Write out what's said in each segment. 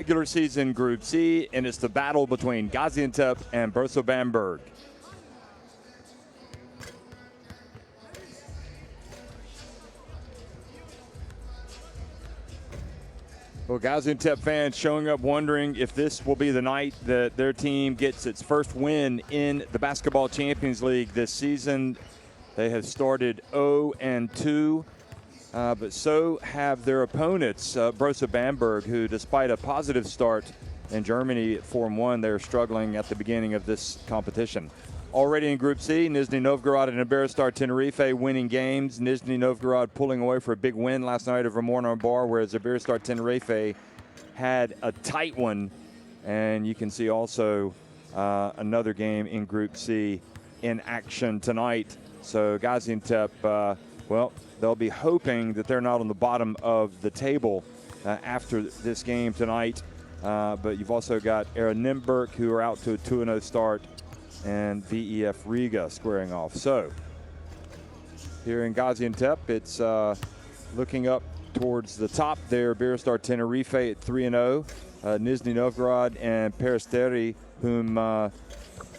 regular season Group C, and it's the battle between Gaziantep and Brose Bamberg. Well, Gaziantep fans showing up wondering if this will be the night that their team gets its first win in the Basketball Champions League this season. They have started 0-2, but so have their opponents, Brose Bamberg, who despite a positive start in Germany at 4-1, they're struggling at the beginning of this competition. Already in Group C, Nizhny Novgorod and Iberostar Tenerife winning games. Nizhny Novgorod pulling away for a big win last night over Mornar Bar, whereas Iberostar Tenerife had a tight one. And you can see also another game in Group C in action tonight. So Gaziantep, well, they'll be hoping that they're not on the bottom of the table after this game tonight. But you've also got Era Nymburk, who are out to a 2-0 start, and VEF Riga squaring off. So here in Gaziantep, it's looking up towards the top there. Iberostar Tenerife at 3-0. Nizhny Novgorod and Peristeri, whom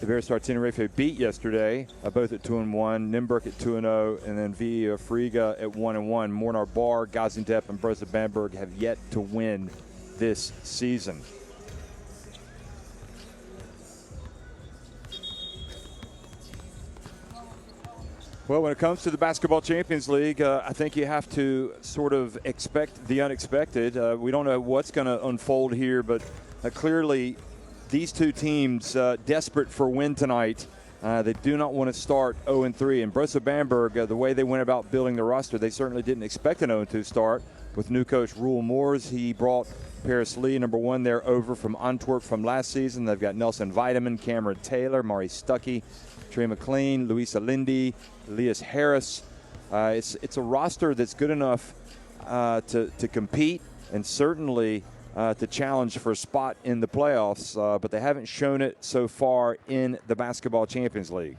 Iberostar Tenerife beat yesterday, both at 2-1. Nymburk at 2-0, and then VEF Riga at 1-1. Mornar Bar, Gaziantep, and Brose Bamberg have yet to win this season. Well, when it comes to the Basketball Champions League, I think you have to sort of expect the unexpected. We don't know what's going to unfold here, but clearly these two teams desperate for a win tonight. They do not want to start 0-3. And Brose Bamberg, the way they went about building the roster, they certainly didn't expect an 0-2 start. With new coach Roel Moors, he brought Paris Lee, number one there, over from Antwerp from last season. They've got Nelson Vitamin, Cameron Taylor, Maury Stuckey, Trey McLean, Louisa Lindy, Elias Harris. It's a roster that's good enough to compete and certainly to challenge for a spot in the playoffs, but they haven't shown it so far in the Basketball Champions League.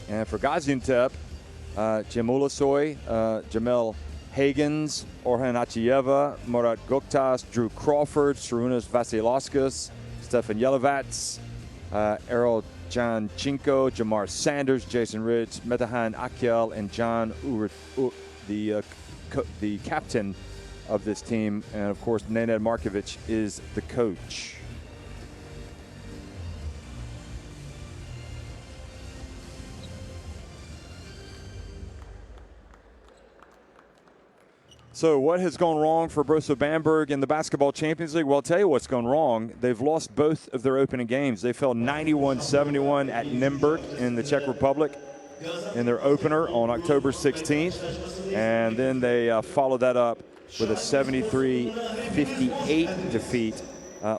And for Gaziantep, Jamulasoy, Jamel Hagens, Orhan Achiyeva, Murat Goktas, Drew Crawford, Sarunas Vasilauskas, Stefan Yelovats, Errol Janchenko, Jamar Sanders, Jason Ridge, Metahan Akyel, and John Urit, the captain of this team. And, of course, Nenad Markovic is the coach. So what has gone wrong for Brose Bamberg in the Basketball Champions League? Well, I'll tell you what's gone wrong. They've lost both of their opening games. They fell 91-71 at Nymburk in the Czech Republic in their opener on October 16th. And then they followed that up with a 73-58 defeat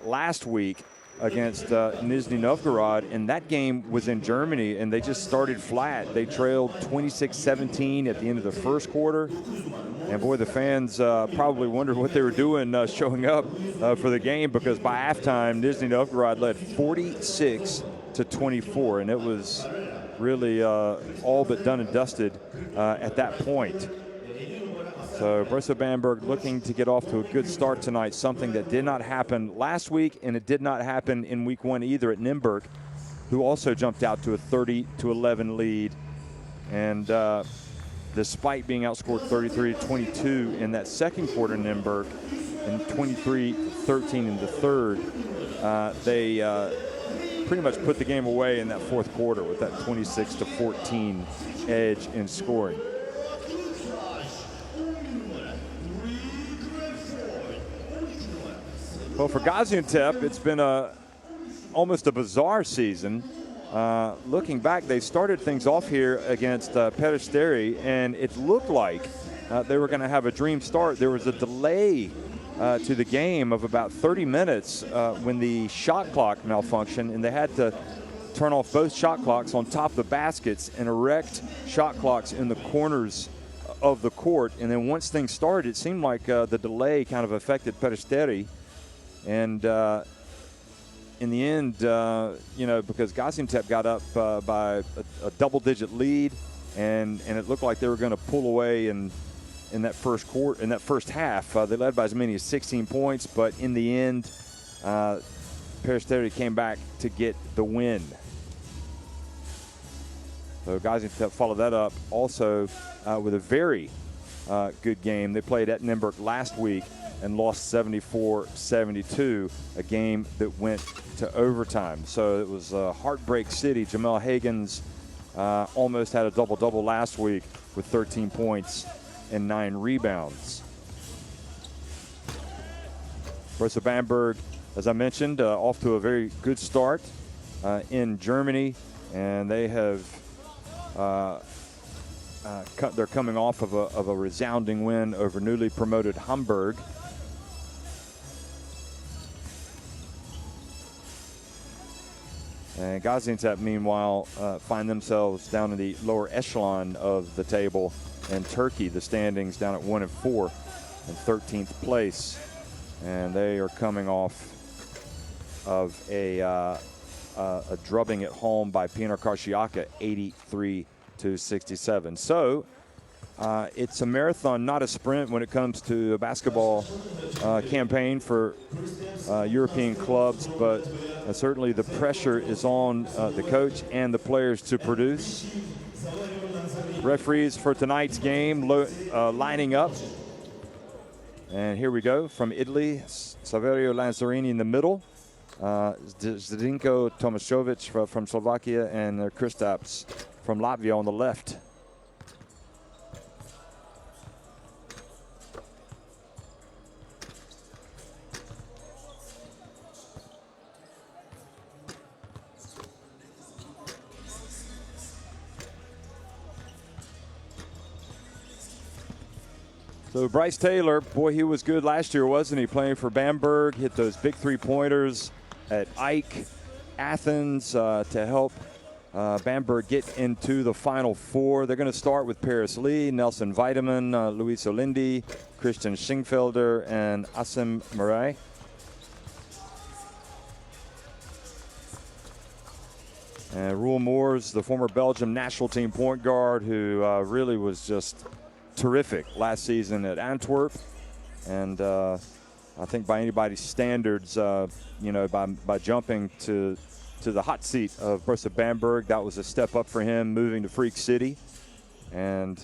last week against Nizhny Novgorod. And that game was in Germany, and they just started flat. They trailed 26-17 at the end of the first quarter. And boy, the fans probably wondered what they were doing showing up for the game, because by halftime, Nizhny Novgorod led 46-24, and it was really all but done and dusted at that point. So Brose Bamberg looking to get off to a good start tonight, something that did not happen last week, and it did not happen in week one either at Nymburk, who also jumped out to a 30-11 lead. And despite being outscored 33-22 in that second quarter in Nymburk and 23-13 in the third, they pretty much put the game away in that fourth quarter with that 26-14 edge in scoring. Well, for Gaziantep, it's been almost a bizarre season. Looking back, they started things off here against Peristeri, and it looked like they were going to have a dream start. There was a delay to the game of about 30 minutes when the shot clock malfunctioned, and they had to turn off both shot clocks on top of the baskets and erect shot clocks in the corners of the court. And then once things started, it seemed like the delay kind of affected Peristeri. And in the end, because Gaziantep got up by a double-digit lead, and it looked like they were going to pull away in that first quarter, in that first half. They led by as many as 16 points, but in the end, Peristeri came back to get the win. So Gaziantep followed that up also with a very good game. They played at Nymburk last week and lost 74-72, a game that went to overtime. So it was a heartbreak city. Jamel Hagens almost had a double-double last week with 13 points and 9 rebounds. Brose Bamberg, as I mentioned, off to a very good start in Germany, and they have they're coming off of a resounding win over newly promoted Hamburg. And Gaziantep, meanwhile, find themselves down in the lower echelon of the table. And Turkey, the standings down at 1 and 4 in 13th place. And they are coming off of a drubbing at home by Pinar Karşıyaka, 83-67. So it's a marathon, not a sprint, when it comes to a basketball campaign for European clubs, but certainly the pressure is on the coach and the players to produce. Referees for tonight's game lining up. And here we go from Italy, Saverio Lanzarini in the middle, Zdinko Tomašović from Slovakia, and Kristaps from Latvia on the left. So Bryce Taylor, boy, he was good last year, wasn't he? Playing for Bamberg, hit those big three-pointers at Ike, Athens to help Bamberg get into the Final Four. They're going to start with Paris Lee, Nelson Vitamin, Luis Olindi, Christian Schingfelder, and Asim Murray. And Roel Moors, the former Belgium national team point guard, who really was just terrific last season at Antwerp, and I think by anybody's standards, you know, by jumping to the hot seat of Brose Bamberg, that was a step up for him, moving to Freak City, and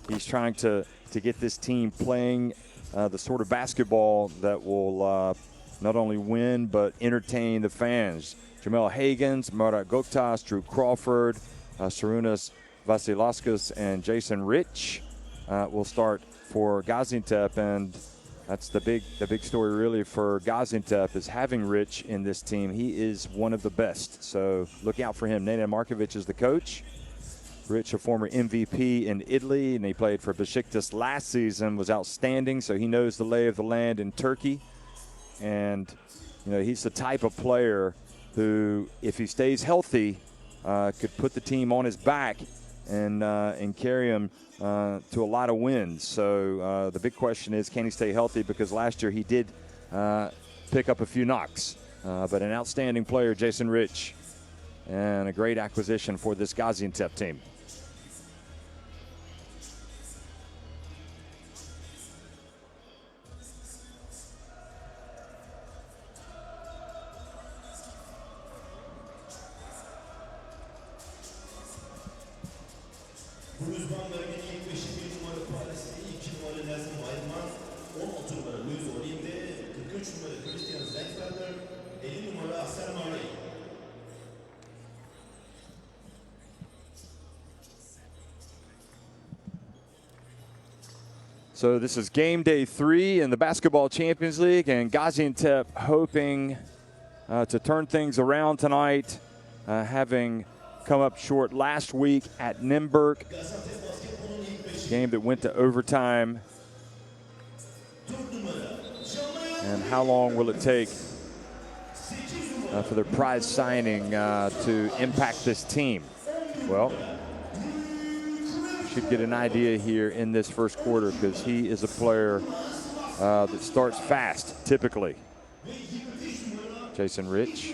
he's trying to get this team playing the sort of basketball that will not only win but entertain the fans. Jamel Hagens, Murat Goktas, Drew Crawford, Sarunas Vasilauskas, and Jason Rich will start for Gaziantep, and that's the big story really for Gaziantep, is having Rich in this team. He is one of the best, so look out for him. Nenad Markovic is the coach. Rich, a former MVP in Italy, and he played for Besiktas last season, was outstanding, so he knows the lay of the land in Turkey. And you know, he's the type of player who, if he stays healthy, could put the team on his back and carry him to a lot of wins. So the big question is, can he stay healthy? Because last year he did pick up a few knocks. But an outstanding player, Jason Rich, and a great acquisition for this Gaziantep team. Brose Bamberg'in ilk 5'i 1 numara Paris'te, 2 numara Nelson Weidman, 16 numara Luis Olinde, 43 numara Christian Schingfelder, 50 numara Asim Murray. So this is game day 3 in the Basketball Champions League, and Gaziantep hoping to turn things around tonight, having come up short last week at Nymburk, game that went to overtime. And how long will it take for their prize signing to impact this team? Well, should get an idea here in this first quarter, because he is a player that starts fast, typically. Jason Rich.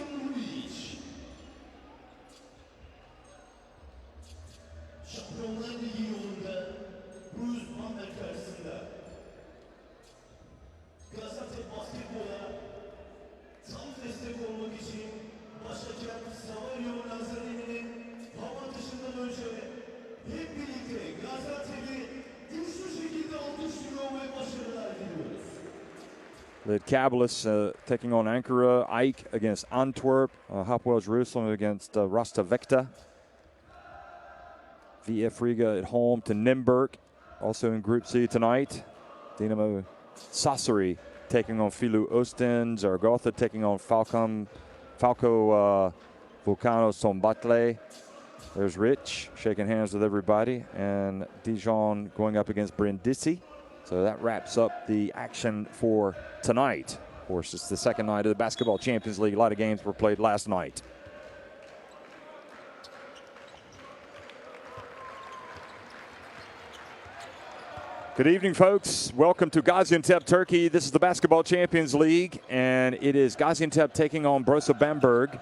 Lid Kabelis taking on Ankara. Ike against Antwerp. Hapoel Jerusalem against Rostavekta. VF Riga at home to Nymburk. Also in Group C tonight. Dinamo Sassari taking on Filu Osten. Zaragoza taking on Falco Vulcano Sombatle. There's Rich shaking hands with everybody. And Dijon going up against Brindisi. So that wraps up the action for tonight. Of course, it's the second night of the Basketball Champions League. A lot of games were played last night. Good evening, folks. Welcome to Gaziantep, Turkey. This is the Basketball Champions League, and it is Gaziantep taking on Brose Bamberg.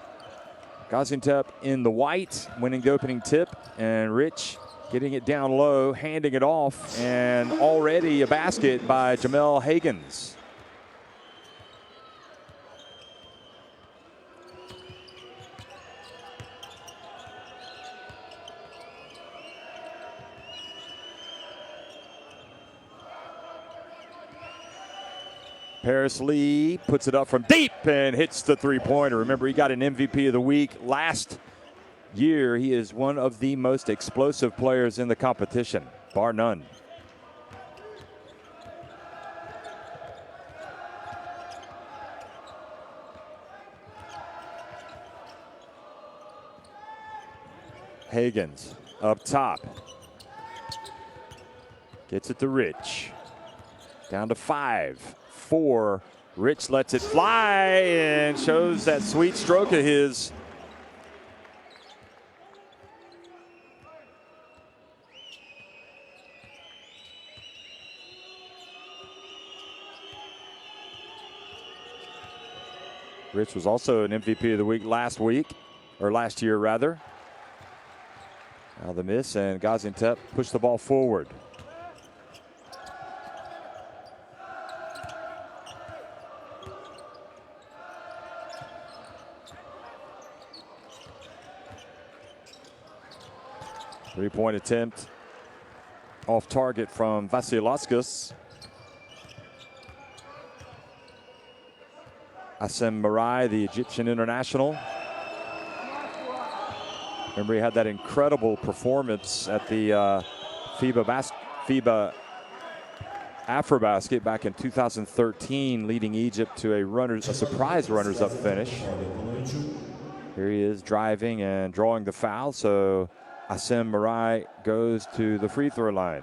Gaziantep in the white, winning the opening tip, and Rich getting it down low, handing it off, and already a basket by Jamel Hagens. Paris Lee puts it up from deep and hits the three-pointer. Remember, he got an MVP of the week last year. He is one of the most explosive players in the competition, bar none. Hagens up top. Gets it to Rich. Down to 5. 4. Rich lets it fly and shows that sweet stroke of his. Rich was also an MVP of the week last year rather. Now the miss, and Gaziantep pushed the ball forward. Three-point attempt off target from Vasilauskas. Assem Marai, the Egyptian international. Remember, he had that incredible performance at the FIBA Afrobasket back in 2013, leading Egypt to a surprise runners-up finish. Here he is driving and drawing the foul, so Assem Marai goes to the free throw line.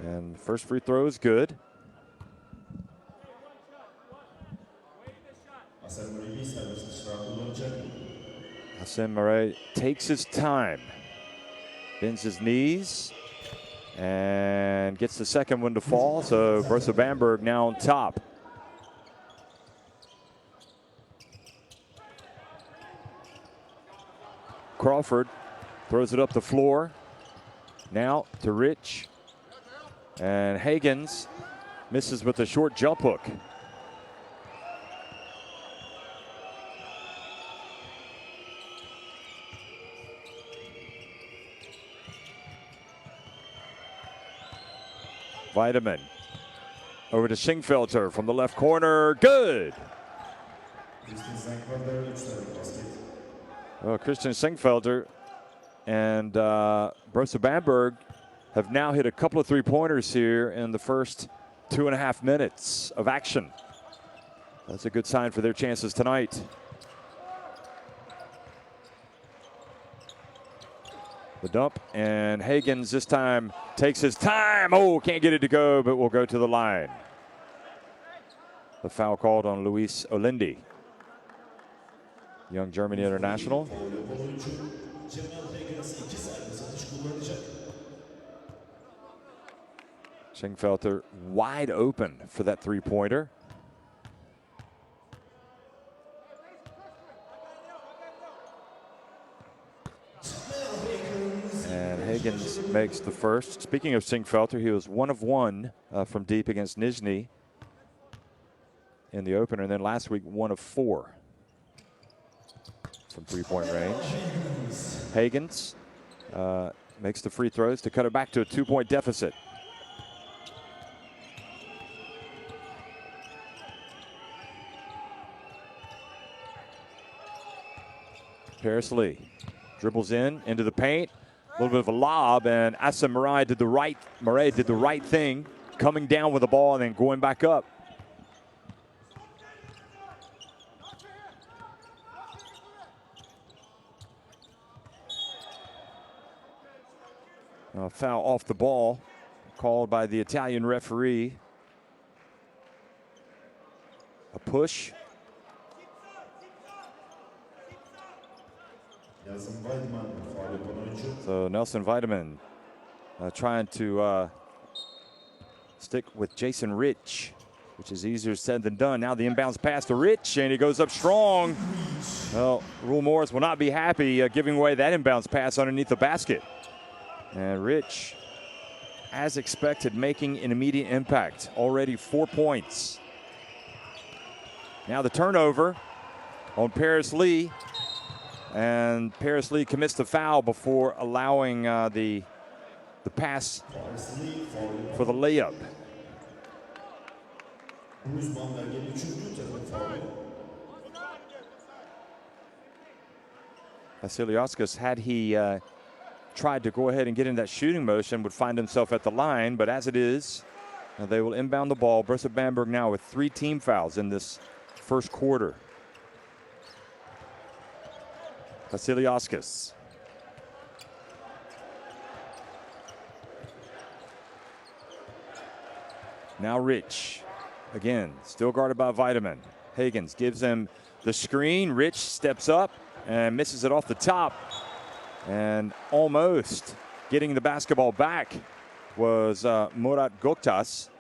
And first free throw is good. Assem Marai takes his time, bends his knees, and gets the second one to fall. So Brose Bamberg now on top. Crawford throws it up the floor. Now to Rich. And Hagens misses with a short jump hook. Vitamin over to Singfelter from the left corner. Good. Well, Christian Singfelter and Brose Bamberg have now hit a couple of three-pointers here in the first 2.5 minutes of action. That's a good sign for their chances tonight. The dump, and Hagens this time takes his time. Oh, can't get it to go, but will go to the line. The foul called on Luis Olendi, young Germany international. Singfelter wide open for that three-pointer. And Hagens makes the first. Speaking of Singfelter, he was 1 of 1 from deep against Nizhny in the opener, and then last week 1 of 4. from three-point range. Hagens makes the free throws to cut it back to a 2-point deficit. Paris Lee dribbles into the paint. A little bit of a lob, and Asa Murray did the right thing, coming down with the ball and then going back up. A foul off the ball called by the Italian referee. A push. So Nelson Weideman trying to stick with Jason Rich, which is easier said than done. Now the inbounds pass to Rich, and he goes up strong. Well, Rule Morris will not be happy giving away that inbounds pass underneath the basket. And Rich, as expected, making an immediate impact. Already 4 points. Now the turnover on Paris Lee. And Paris Lee commits the foul before allowing the pass for the layup. Vasiliauskas, had he tried to go ahead and get in that shooting motion, would find himself at the line, but as it is, they will inbound the ball. Brose Bamberg now with 3 team fouls in this first quarter. Vasiliauskas. Now Rich. Again, still guarded by Weideman. Hagens gives him the screen. Rich steps up and misses it off the top. And almost getting the basketball back was Murat Göktaş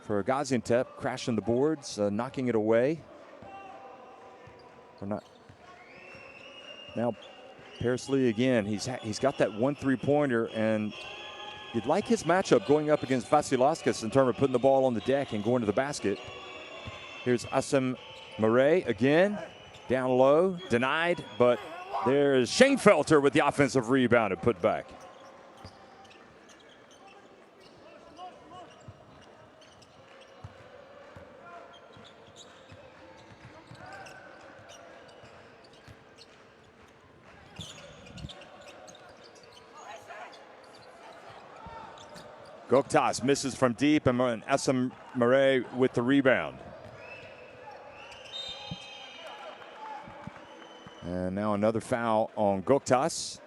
for Gaziantep, crashing the boards, knocking it away. Or not. Now, Paris Lee again, he's got that 1 3-pointer, and you'd like his matchup going up against Vasiliauskas in terms of putting the ball on the deck and going to the basket. Here's Asim Murray again, down low, denied, but there's Schoenfelter with the offensive rebound and put back. Göktaş misses from deep, and Asim Murray with the rebound. And now another foul on Göktaş.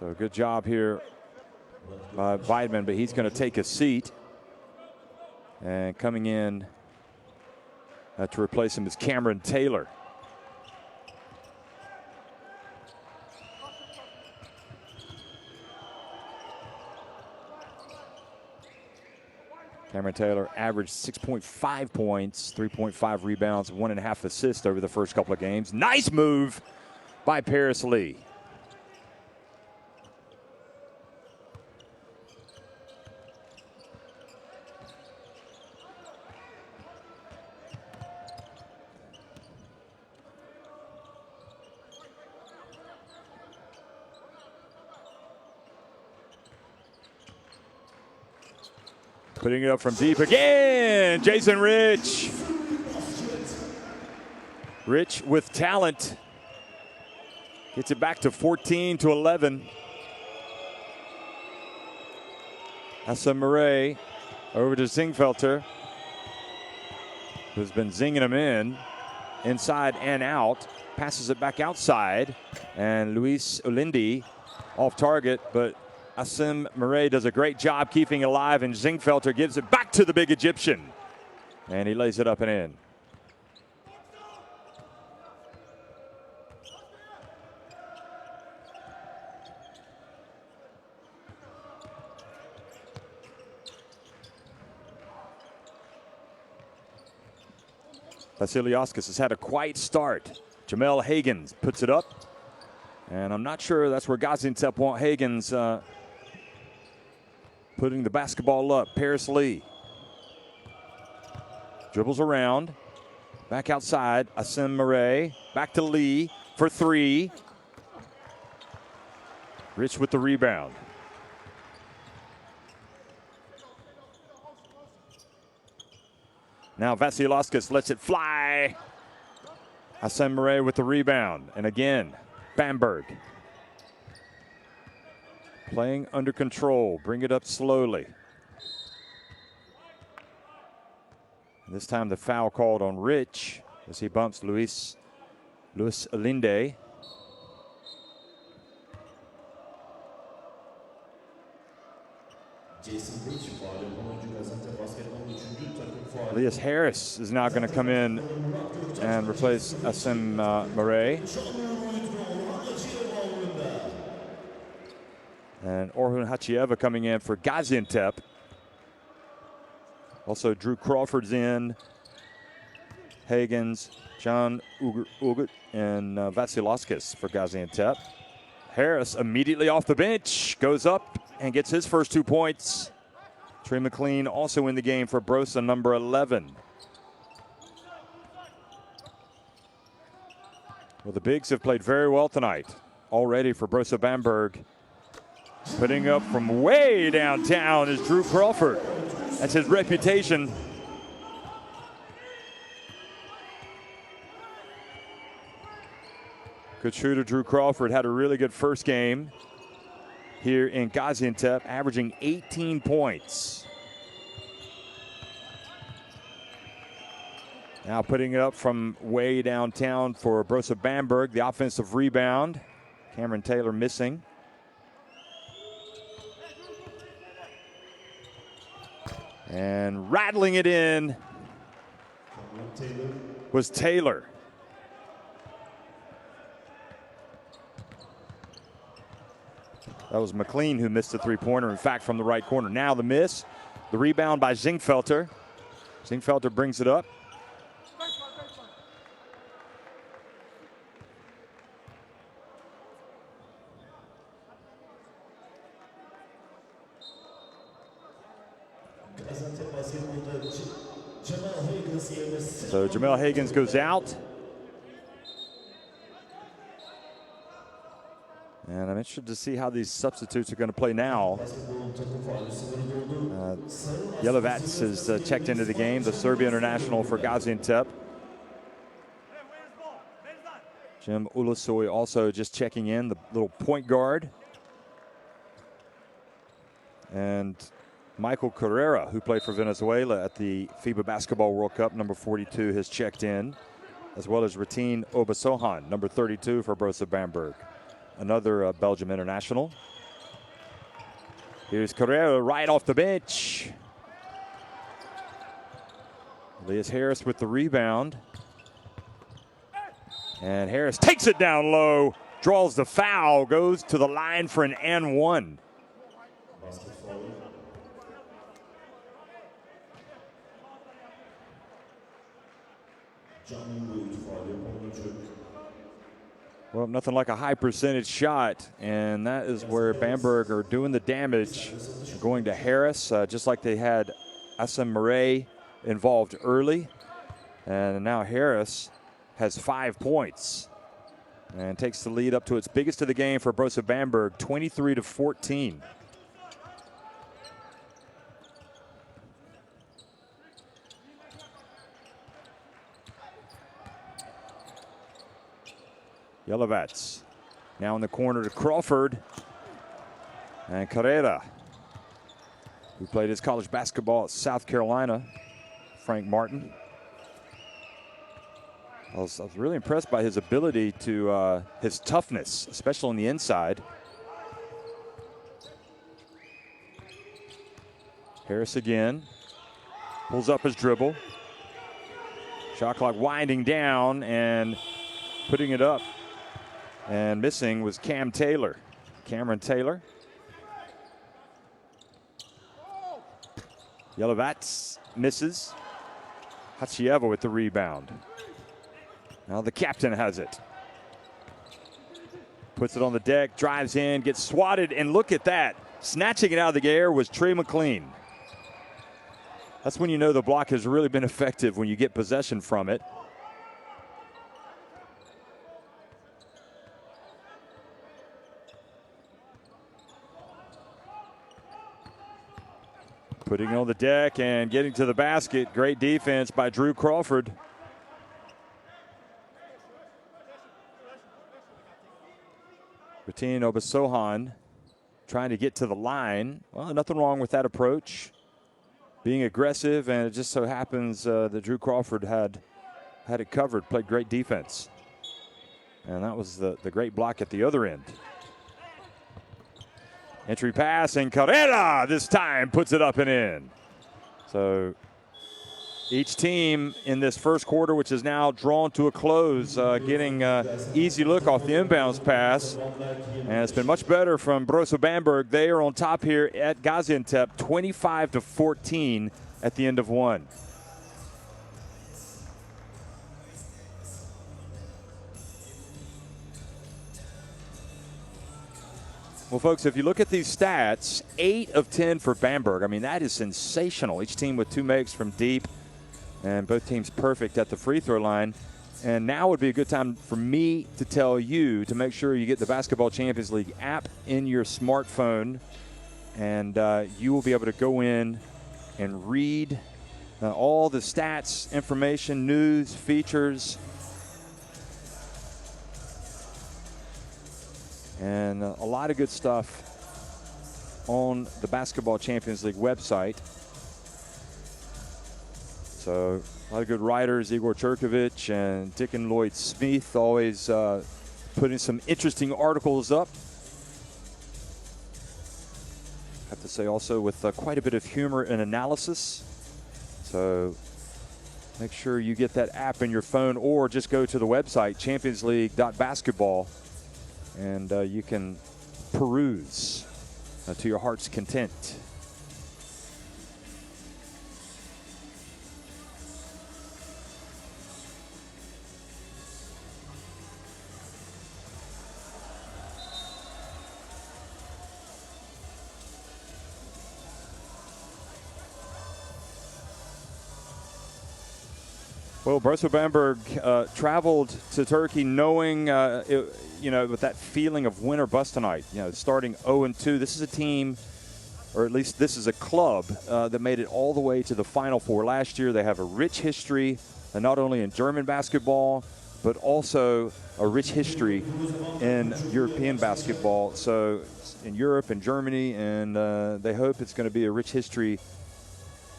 So good job here by Weideman, but he's going to take a seat. And coming in to replace him is Cameron Taylor. Cameron Taylor averaged 6.5 points, 3.5 rebounds, 1.5 assists over the first couple of games. Nice move by Paris Lee. Putting it up from deep again, Jason Rich. Rich with talent. Gets it back to 14-11. Asim Murray over to Zingfelter, who's been zinging him inside and out. Passes it back outside, and Luis Olindi off target, but Asim Murray does a great job keeping it alive, and Zingfelter gives it back to the big Egyptian. And he lays it up and in. Vasiliauskas has had a quiet start. Jamel Hagens puts it up. And I'm not sure that's where Gaziantep want Hagens putting the basketball up. Paris Lee dribbles around. Back outside. Asim Murray. Back to Lee for three. Rich with the rebound. Now Vasilevskis lets it fly. Asim Murray with the rebound. And again, Bamberg. Playing under control. Bring it up slowly. This time the foul called on Rich as he bumps Luis Alinde. Elias Harris is now going to come in and replace Asim Murray. And Orhun Hachieva coming in for Gaziantep. Also Drew Crawford's in. Hagens, John Ugut, and Vasilevskis for Gaziantep. Harris immediately off the bench, goes up and gets his first 2 points. Trey McLean also in the game for Brose, number 11. Well, the Bigs have played very well tonight. Already for Brose Bamberg. Putting up from way downtown is Drew Crawford. That's his reputation. Good shooter Drew Crawford had a really good first game here in Gaziantep, averaging 18 points. Now putting it up from way downtown for Brose Bamberg. The offensive rebound. Cameron Taylor missing. And rattling it in was Taylor. That was McLean who missed the three-pointer, in fact, from the right corner. Now the miss, the rebound by Zingfelter. Zingfelter brings it up. So Jamel Hagens goes out. And I'm interested to see how these substitutes are going to play now. Jelovats has checked into the game, the Serbia international for Gaziantep. Jim Ulusoy also just checking in, the little point guard. And Michael Carrera, who played for Venezuela at the FIBA Basketball World Cup, number 42, has checked in, as well as Ratin Obasohan, number 32 for Brose Bamberg. Another Belgium international. Here's Carrera right off the bench. Elias Harris with the rebound. And Harris takes it down low, draws the foul, goes to the line for an and one. Well, nothing like a high percentage shot, and that is where Bamberg are doing the damage. Going to Harris, just like they had Asim Murray involved early. And now Harris has 5 points and takes the lead up to its biggest of the game for Brose Bamberg, 23-14. Jelovats now in the corner to Crawford. And Carrera, who played his college basketball at South Carolina, Frank Martin. I was really impressed by his ability to, his toughness, especially on the inside. Harris again, pulls up his dribble. Shot clock winding down and putting it up. And missing was Cameron Taylor. Jelovats misses. Hachieva with the rebound. Now the captain has it. Puts it on the deck, drives in, gets swatted, and look at that. Snatching it out of the air was Trey McLean. That's when you know the block has really been effective, when you get possession from it. Putting it on the deck and getting to the basket. Great defense by Drew Crawford. Ratin Obasohan trying to get to the line. Well, nothing wrong with that approach. Being aggressive, and it just so happens that Drew Crawford had it covered, played great defense. And that was the great block at the other end. Entry pass, and Carrera this time puts it up and in. So each team in this first quarter, which is now drawn to a close, getting easy look off the inbounds pass. And it's been much better from Brose Bamberg. They are on top here at Gaziantep, 25-14 at the end of one. Well, folks, if you look at these stats, 8 of 10 for Bamberg. I mean, that is sensational. Each team with 2 makes from deep, and both teams perfect at the free throw line. And now would be a good time for me to tell you to make sure you get the Basketball Champions League app in your smartphone, and you will be able to go in and read all the stats, information, news, features, and a lot of good stuff on the Basketball Champions League website. So a lot of good writers, Igor Cherkovich and Dick and Lloyd Smith, always putting some interesting articles up. I have to say also with quite a bit of humor and analysis. So make sure you get that app in your phone, or just go to the website, championsleague.basketball, and you can peruse to your heart's content. Well, Brose Bamberg traveled to Turkey knowing, with that feeling of win or bust tonight. Starting 0-2. This is a team, or at least this is a club that made it all the way to the Final Four last year. They have a rich history, not only in German basketball, but also a rich history in European basketball. So in Europe and Germany, and they hope it's going to be a rich history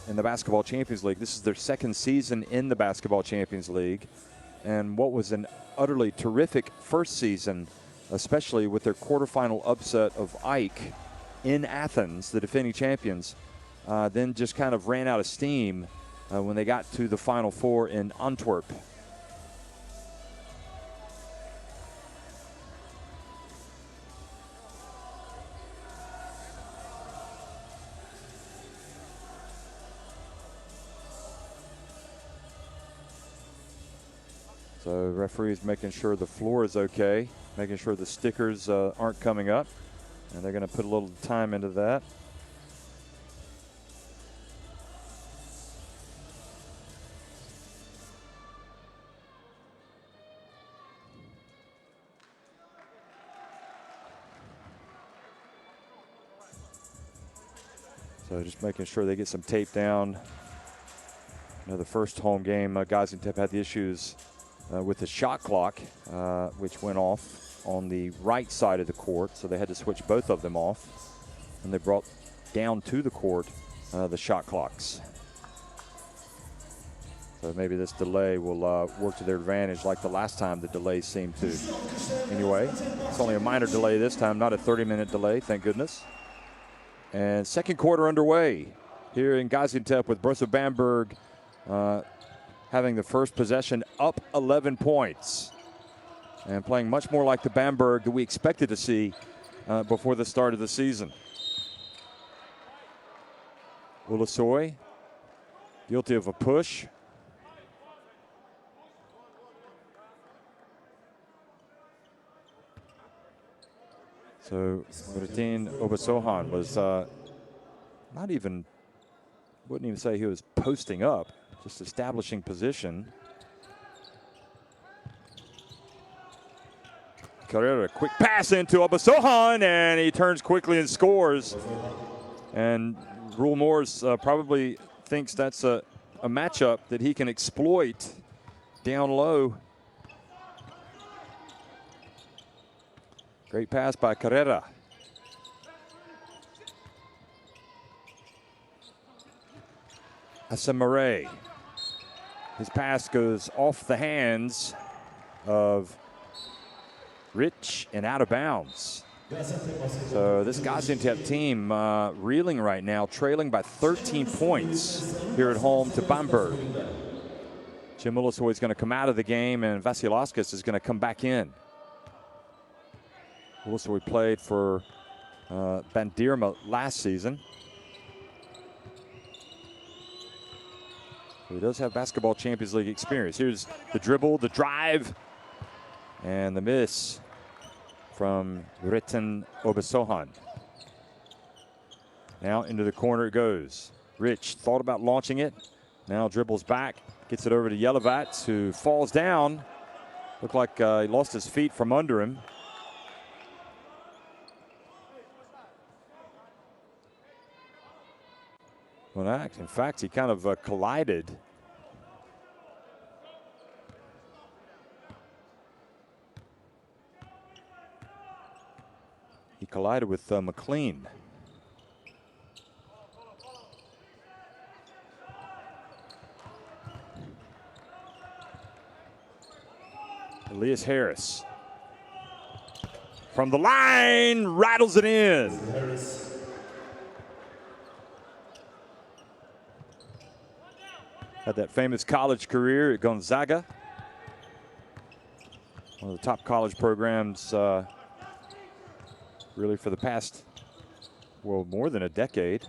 in the Basketball Champions League. This is their second season in the Basketball Champions League, and what was an utterly terrific first season, especially with their quarterfinal upset of AEK in Athens, the defending champions, then just kind of ran out of steam when they got to the Final Four in Antwerp. So referees making sure the floor is okay, making sure the stickers aren't coming up, and they're going to put a little time into that. So just making sure they get some tape down. The first home game, Gaziantep had the issues with the shot clock, which went off on the right side of the court, so they had to switch both of them off, and they brought down to the court the shot clocks. So maybe this delay will work to their advantage, like the last time the delay seemed to. Anyway, it's only a minor delay this time, not a 30-minute delay, thank goodness. And second quarter underway here in Gaziantep, with Brose Bamberg having the first possession, up 11 points, and playing much more like the Bamberg that we expected to see before the start of the season. Ulusoy, guilty of a push. So Martin Obasohan was wouldn't even say he was posting up, just establishing position. Carrera, quick pass into Obasohan, and he turns quickly and scores. And Rule Morris probably thinks that's a matchup that he can exploit down low. Great pass by Carrera. Asamare. His pass goes off the hands of Rich and out of bounds. So this Gaziantep team reeling right now, trailing by 13 points here at home to Bamberg. Jim Ulusoy is going to come out of the game, and Vasilauskas is going to come back in. Ulusoy played for Bandirma last season. So he does have basketball Champions League experience. Here's the dribble, the drive, and the miss from Ritten Obasohan. Now into the corner it goes. Rich thought about launching it. Now dribbles back, gets it over to Yelovats, who falls down. Looked like he lost his feet from under him. Well, in fact, he kind of collided. He collided with McLean. Elias Harris from the line rattles it in. Had that famous college career at Gonzaga, one of the top college programs really for the past, well, more than a decade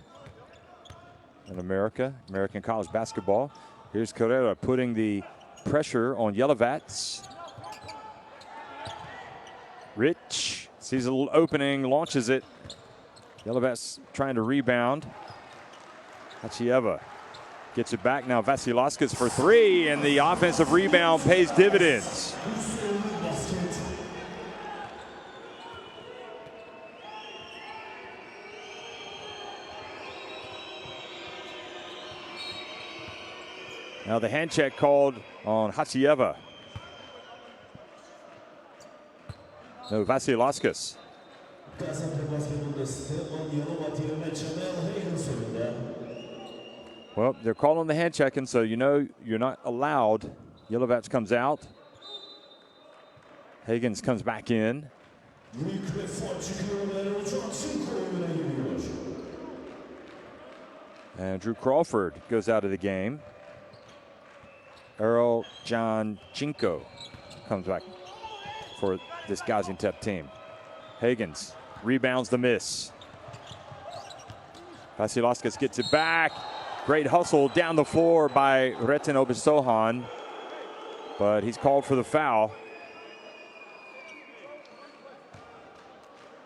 in American college basketball. Here's Carrera putting the pressure on Yelovats. Rich sees a little opening, launches it. Yelovats trying to rebound. Hachieva gets it back now. Vasilauskas for three, and the offensive rebound pays dividends. Now the hand check called on Hachieva. No, Vasilauskas. Well, they're calling the hand checking, so you know you're not allowed. Yelovats comes out. Higgins comes back in. And Drew Crawford goes out of the game. Earl John Chinko comes back for this Gaziantep team. Higgins rebounds the miss. Vasilauskas gets it back. Great hustle down the floor by Reten Obasohan, but he's called for the foul.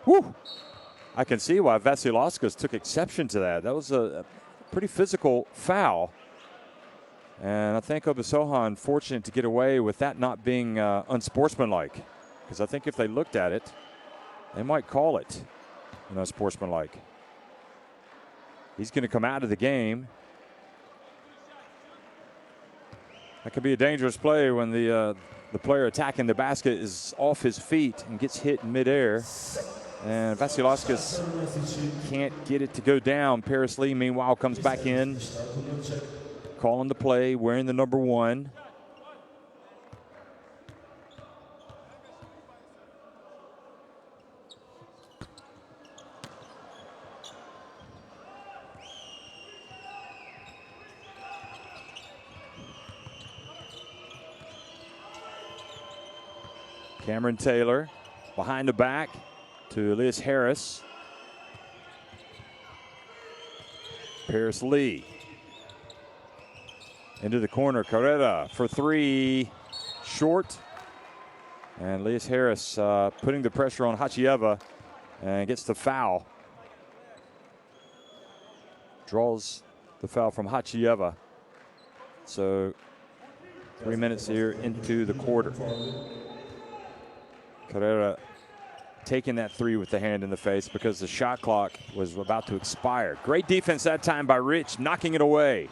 Whew. I can see why Vasilauskas took exception to that. That was a pretty physical foul. And I think Obasohan fortunate to get away with that not being unsportsmanlike. Because I think if they looked at it, they might call it unsportsmanlike. He's going to come out of the game. That could be a dangerous play when the player attacking the basket is off his feet and gets hit in midair. And Vasilauskas can't get it to go down. Paris Lee, meanwhile, comes back in, calling the play, wearing the number 1. Cameron Taylor behind the back to Elias Harris. Paris Lee into the corner. Carrera for 3, short. And Elias Harris putting the pressure on Hachieva and gets the foul. Draws the foul from Hachieva. So 3 minutes here into the quarter. Carrera taking that three with the hand in the face because the shot clock was about to expire. Great defense that time by Rich, knocking it away.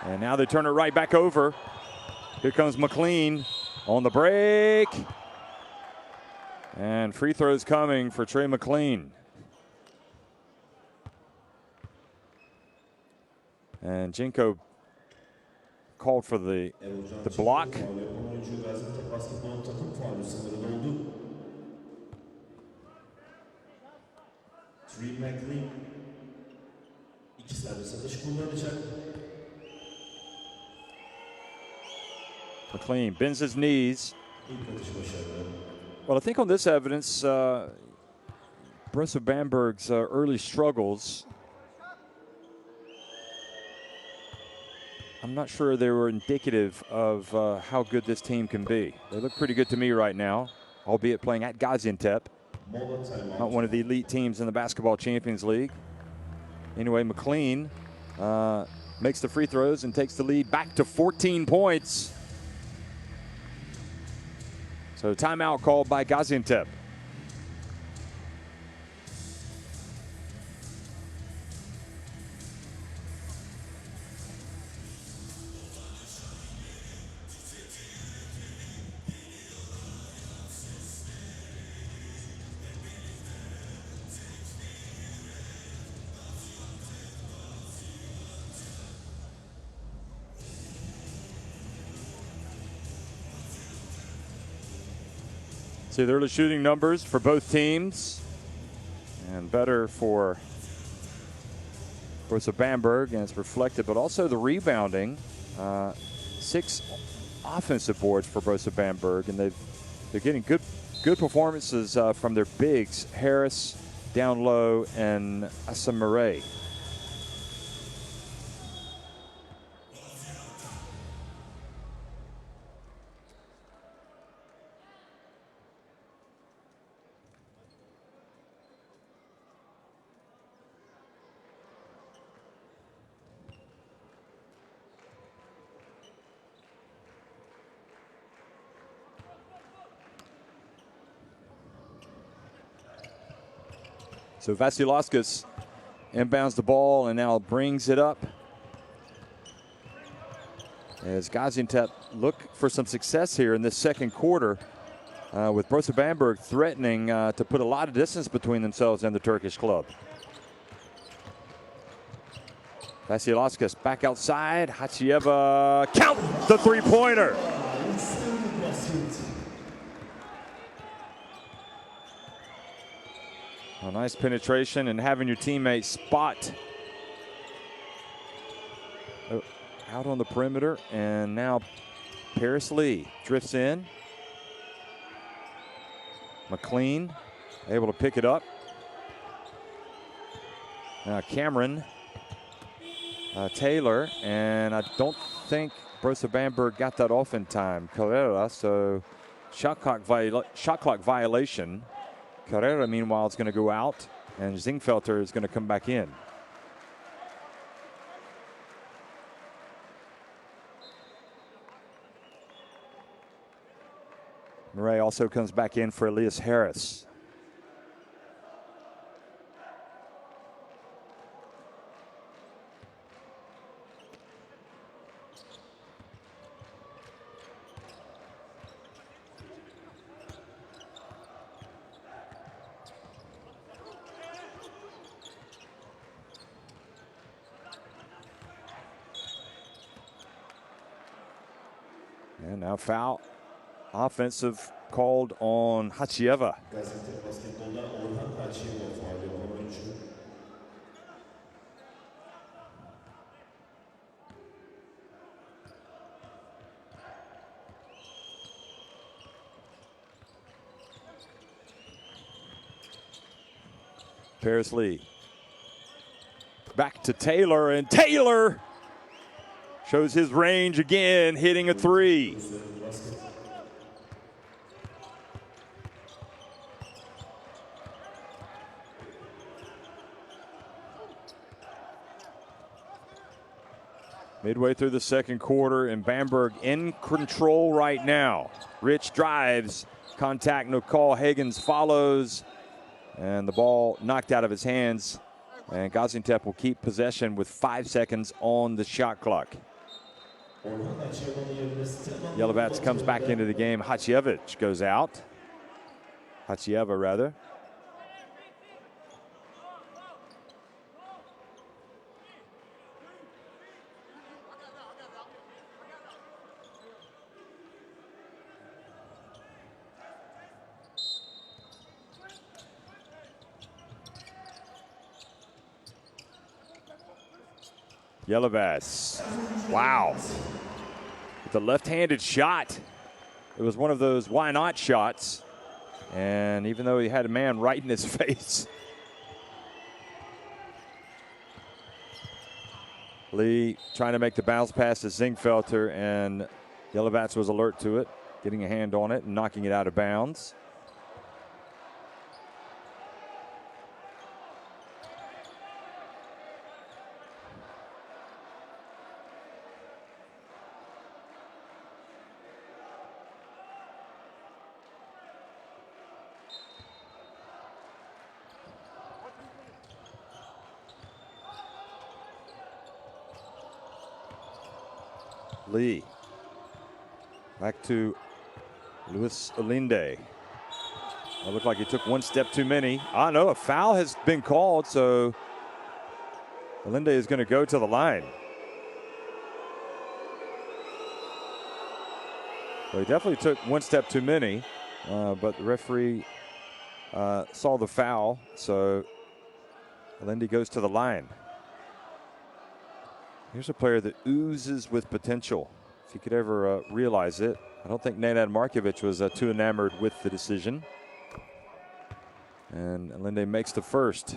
And now they turn it right back over. Here comes McLean on the break. And free throws coming for Trey McLean. And Jinko called for the block. Trey McLean 2 serbest atış kullanacak. McLean bends his knees. Well, I think on this evidence, Brose Bamberg's early struggles, I'm not sure they were indicative of how good this team can be. They look pretty good to me right now, albeit playing at Gaziantep. Not one of the elite teams in the Basketball Champions League. Anyway, McLean makes the free throws and takes the lead back to 14 points. So timeout called by Gaziantep. See the early shooting numbers for both teams, and better for Brose Bamberg, and it's reflected, but also the rebounding. 6 offensive boards for Brose Bamberg, and they're getting good performances from their bigs, Harris down low and Asamare. So Vasilauskas inbounds the ball and now brings it up. As Gaziantep look for some success here in this second quarter, with Brose Bamberg threatening to put a lot of distance between themselves and the Turkish club. Vasilauskas back outside. Hachieva, count the three-pointer. A nice penetration and having your teammate spot out on the perimeter. And now Paris Lee drifts in. McLean able to pick it up. Now Cameron Taylor, and I don't think Brose Bamberg got that off in time. Carrera, so shot clock violation. Carrera, meanwhile, is going to go out, and Zingfelter is going to come back in. Murray also comes back in for Elias Harris. And now foul, offensive called on Hachieva. Paris Lee. Back to Taylor, and Taylor shows his range again, hitting a three. basket. Midway through the second quarter, and Bamberg in control right now. Rich drives, contact, no call. Hagens follows, and the ball knocked out of his hands. And Gaziantep will keep possession with 5 seconds on the shot clock. Yellow Bats comes back into the game. Hachievich goes out. Hachieva, rather. Yellow Bats. Wow. With the left-handed shot. It was one of those why not shots. And even though he had a man right in his face. Lee trying to make the bounce pass to Zingfelter, and Yellow Bats was alert to it, getting a hand on it and knocking it out of bounds. Lee. Back to Luis Olinde. It looked like he took one step too many. No, a foul has been called, so Olinde is going to go to the line. Well, he definitely took one step too many, but the referee saw the foul, so Olinde goes to the line. Here's a player that oozes with potential, if you could ever realize it. I don't think Nenad Markovic was too enamored with the decision. And Olinde makes the first.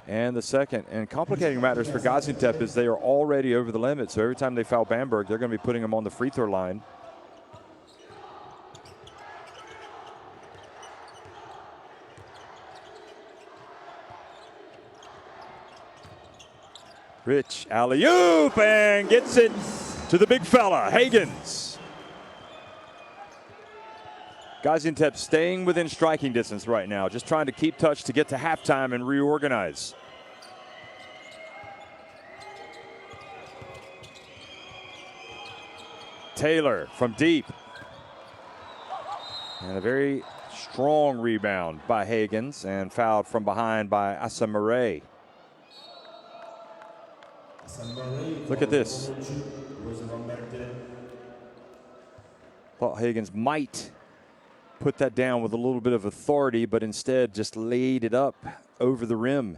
And the second. And complicating matters for Gaziantep is they are already over the limit. So every time they foul Bamberg, they're going to be putting them on the free throw line. Rich alley-oop and gets it to the big fella, Hagens. Gaziantep staying within striking distance right now, just trying to keep touch to get to halftime and reorganize. Taylor from deep. And a very strong rebound by Hagens, and fouled from behind by Asamare. Look at this. Thought Hagens might put that down with a little bit of authority, but instead just laid it up over the rim.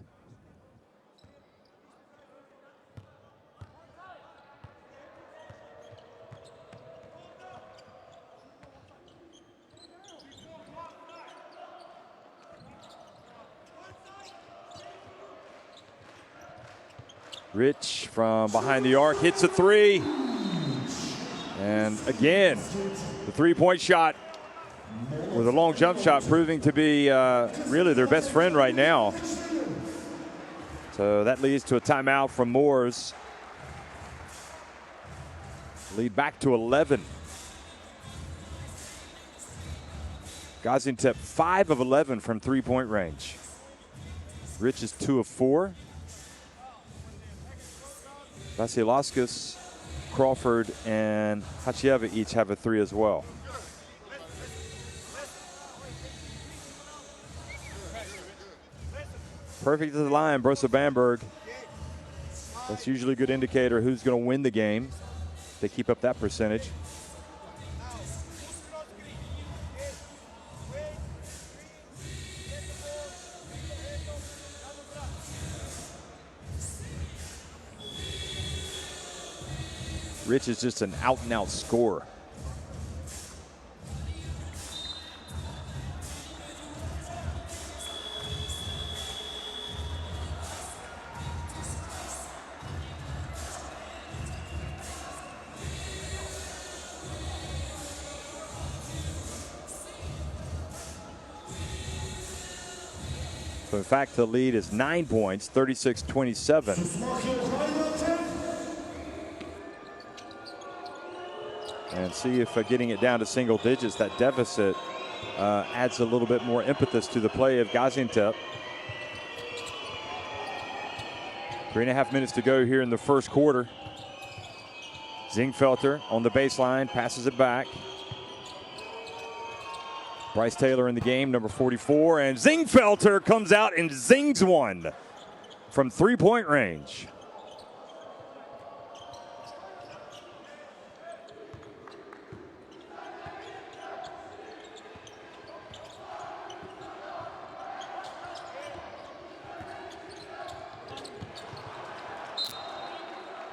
Rich from behind the arc hits a three. And again, the three-point shot with a long jump shot proving to be really their best friend right now. So that leads to a timeout from Moores. Lead back to 11. Gaziantep 5 of 11 from three-point range. Rich is 2 of 4. Vasilauskas, Crawford, and Hachieva each have a 3 as well. Perfect to the line, Brose Bamberg. That's usually a good indicator who's going to win the game. They keep up that percentage. Rich is just an out-and-out scorer. So in fact, the lead is 9 points, 36-27. And see if getting it down to single digits, that deficit adds a little bit more impetus to the play of Gaziantep. 3.5 minutes to go here in the first quarter. Zingfelter on the baseline, passes it back. Bryce Taylor in the game, number 44, and Zingfelter comes out and zings one from three-point range.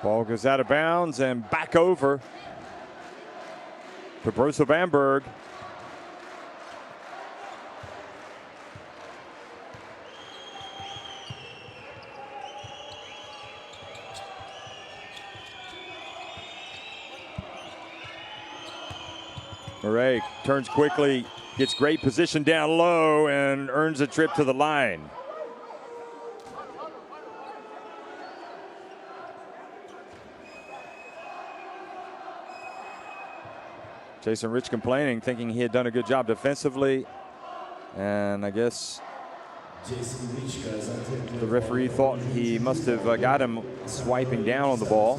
Ball goes out of bounds and back over to Brose Bamberg. Murray turns quickly, gets great position down low, and earns a trip to the line. Jason Rich complaining, thinking he had done a good job defensively. And I guess the referee thought he must have got him swiping down on the ball.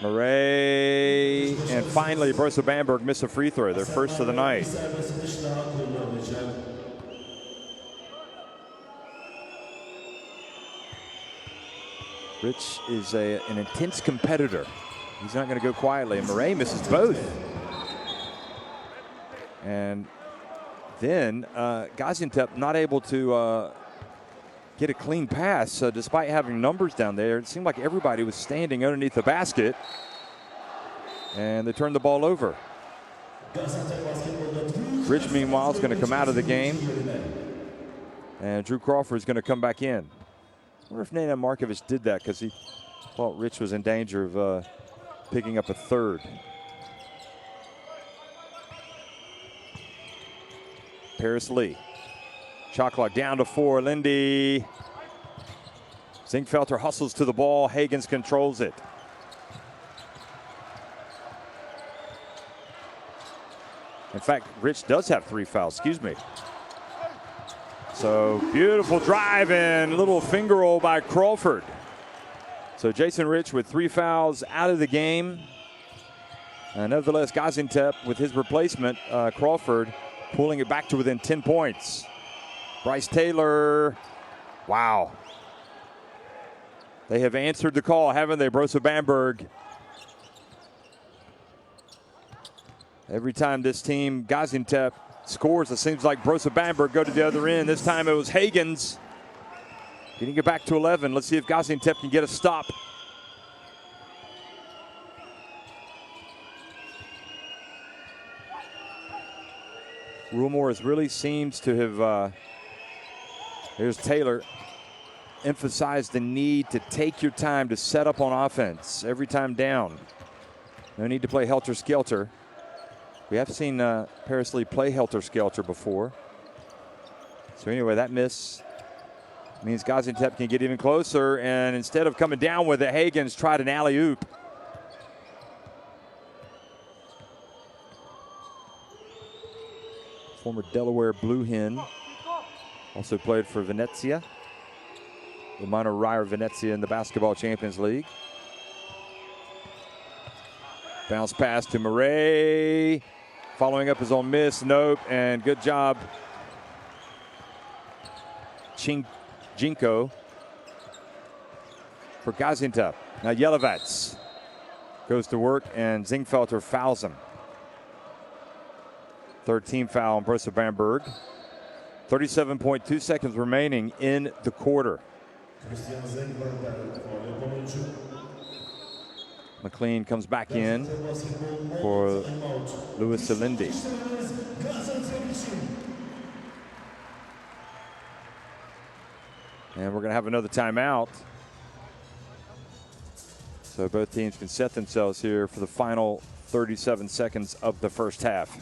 Murray, and finally Brose Bamberg miss a free throw, their first of the night. Rich is an intense competitor. He's not going to go quietly, and Murray misses both. And then Gaziantep not able to get a clean pass despite having numbers down there. It seemed like everybody was standing underneath the basket, and they turned the ball over. Rich, meanwhile, is going to come out of the game, and Drew Crawford is going to come back in. I wonder if Nena Markovic did that because he thought Rich was in danger of picking up a third. Paris Lee. Shot clock down to 4. Lindy. Zingfelter hustles to the ball. Hagans controls it. In fact, Rich does have 3 fouls. Excuse me. So beautiful drive and little finger roll by Crawford. So Jason Rich with 3 fouls out of the game. Nevertheless, Gaziantep with his replacement, Crawford, pulling it back to within 10 points. Bryce Taylor, wow. They have answered the call, haven't they, Brose Bamberg? Every time this team, Gaziantep, scores, it seems like Brose Bamberg go to the other end. This time it was Hagans getting it back to 11. Let's see if Gaziantep can get a stop. Rumor really seems to have, here's Taylor, emphasized the need to take your time to set up on offense every time down. No need to play helter-skelter. We have seen Paris Lee play helter-skelter before. So anyway, that miss means Gaziantep can get even closer, and instead of coming down with it, Hagans tried an alley-oop. Former Delaware Blue Hen, also played for Venezia, the minor Ryer Venezia in the Basketball Champions League. Bounce pass to Murray. Following up his own miss, nope, and good job. Jinko for Gaziantep. Now Yelovats goes to work, and Zingfelter fouls him. Third team foul on Brose Bamberg. 37.2 seconds remaining in the quarter. McLean comes back in for Louis Salindi. And we're going to have another timeout. So both teams can set themselves here for the final 37 seconds of the first half.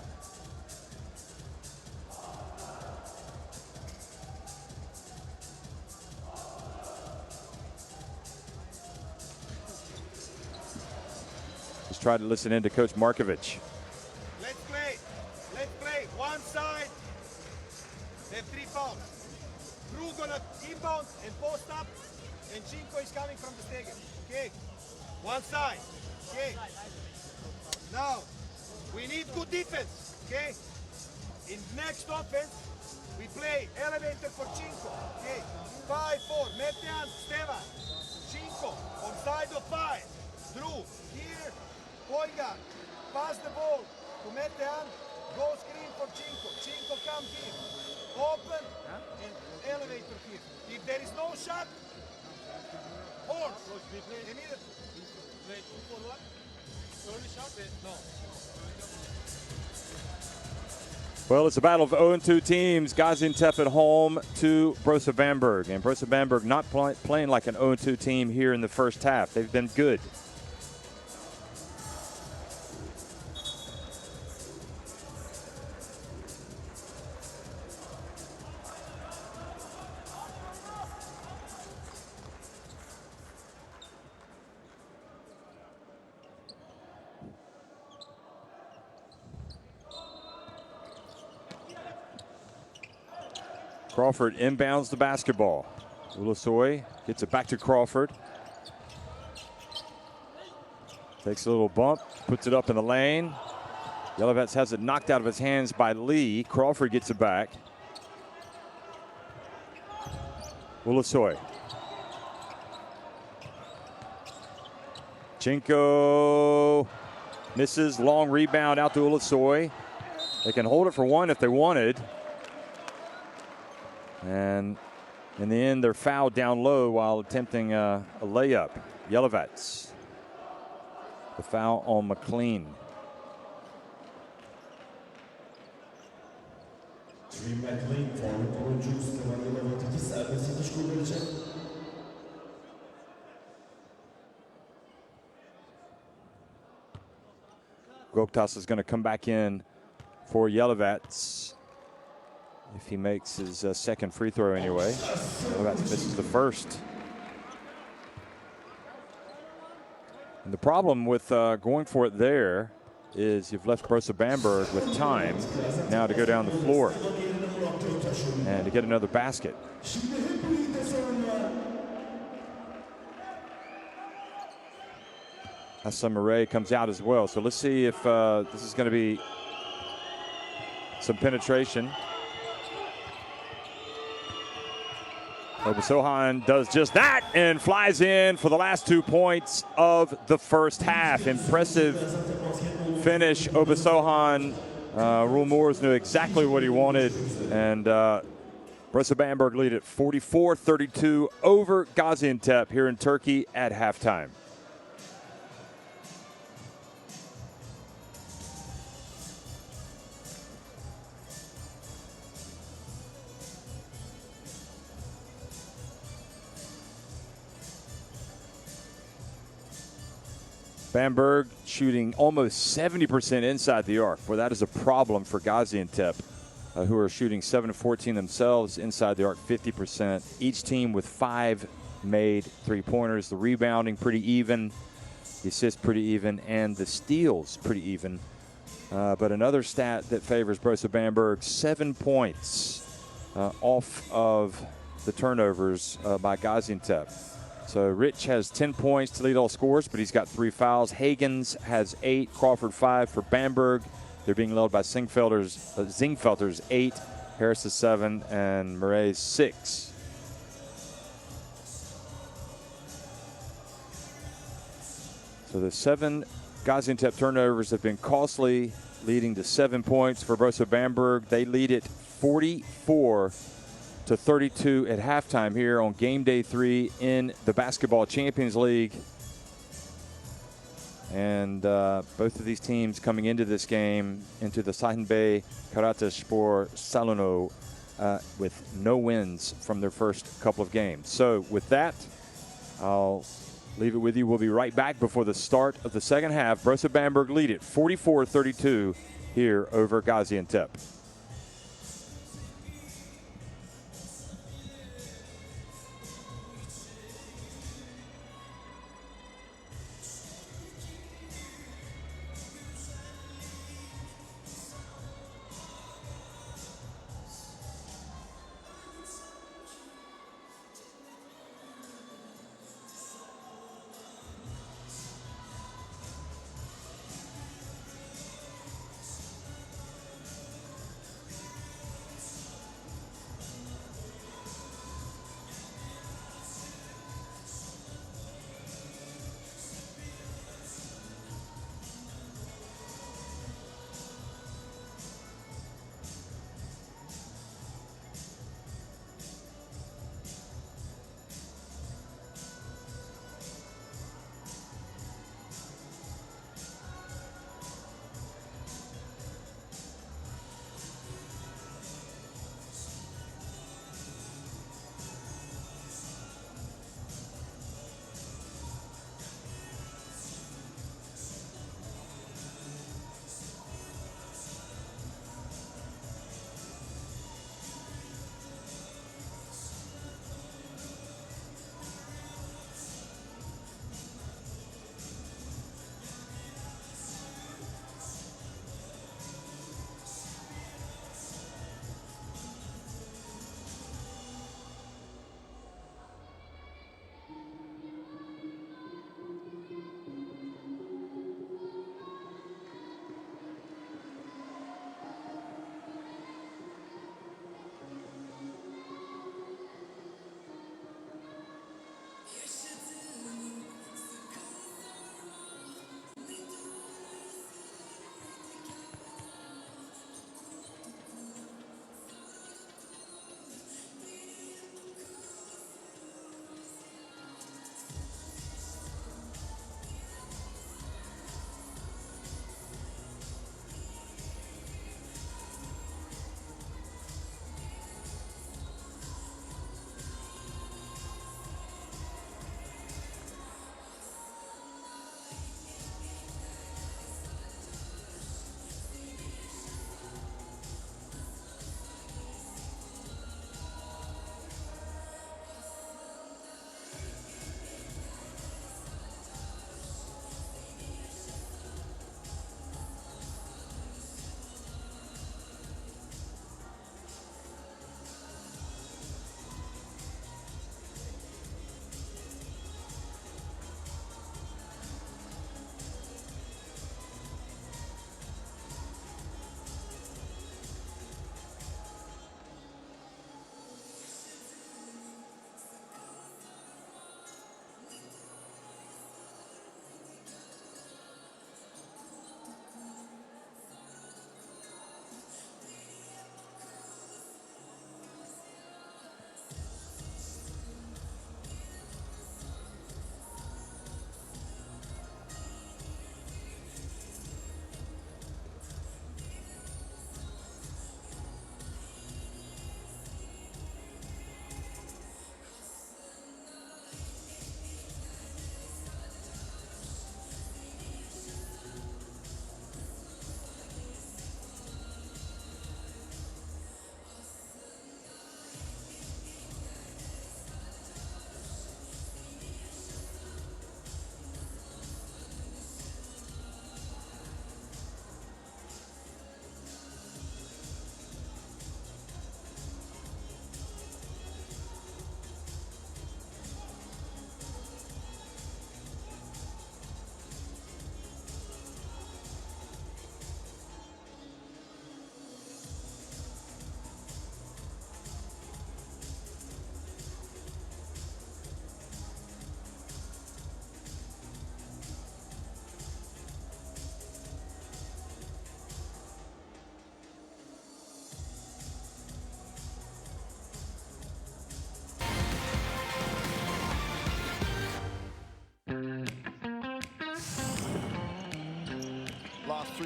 try to listen in to Coach Markovic. Let's play. Let's play. One side. They have 3 fouls. Drew gonna inbound and post up, and Cinco is coming from the stadium. Okay. One side. Okay. Now, we need good defense. Okay. In next offense, we play elevator for Cinco. Okay. 5-4. Metean, Stevan. Cinco on side of 5. Drew here. Point guard. Pass the ball to Metean. Go screen for Cinco. Cinco come here. Open and elevator here. If there is no shot, hold. Immediately. Wait, 2 for what? Early shot? No. Well, it's a battle of 0-2 teams. Gaziantep at home to Brose Bamberg. And Brose Bamberg not playing like an 0-2 team here in the first half. They've been good. Crawford inbounds the basketball. Ulusoy gets it back to Crawford. Takes a little bump, puts it up in the lane. Yelovets has it knocked out of his hands by Lee. Crawford gets it back. Ulusoy. Cinco misses, long rebound out to Ulusoy. They can hold it for one if they wanted. And in the end, they're fouled down low while attempting a layup. Yelovets. The foul on McLean. McLean forvet oyuncu Stevan Yelovet'e serbest atış kullanacak. Goktas is going to come back in for Yelovets. If he makes his second free throw anyway. Yelovets misses the first. And the problem with going for it there is you've left Brose Bamberg with time now to go down the floor and to get another basket. Hassan Murray comes out as well. So let's see if this is going to be some penetration. Obasohan does just that and flies in for the last 2 points of the first half. Impressive finish. Obasohan, Roel Moors knew exactly what he wanted, and Brose Bamberg lead at 44-32 over Gaziantep here in Turkey at halftime. Bamberg shooting almost 70% inside the arc. Boy, that is a problem for Gaziantep, who are shooting 7 of 14 themselves inside the arc, 50%. Each team with 5 made three-pointers. The rebounding pretty even, the assists pretty even, and the steals pretty even. But another stat that favors Brose Bamberg, 7 points off of the turnovers by Gaziantep. So Rich has 10 points to lead all scorers, but he's got 3 fouls. Hagens has 8, Crawford 5 for Bamberg. They're being led by Zingfelter's 8, Harris 7, and Murray's 6. So the 7 Gaziantep turnovers have been costly, leading to 7 points for Brose Bamberg. They lead it 44-32 at halftime here on game day 3 in the Basketball Champions League. And both of these teams coming into this game, into the Sahinbey Karataspor Salono, with no wins from their first couple of games. So with that, I'll leave it with you. We'll be right back before the start of the second half. Brose Bamberg lead it 44-32 here over Gaziantep.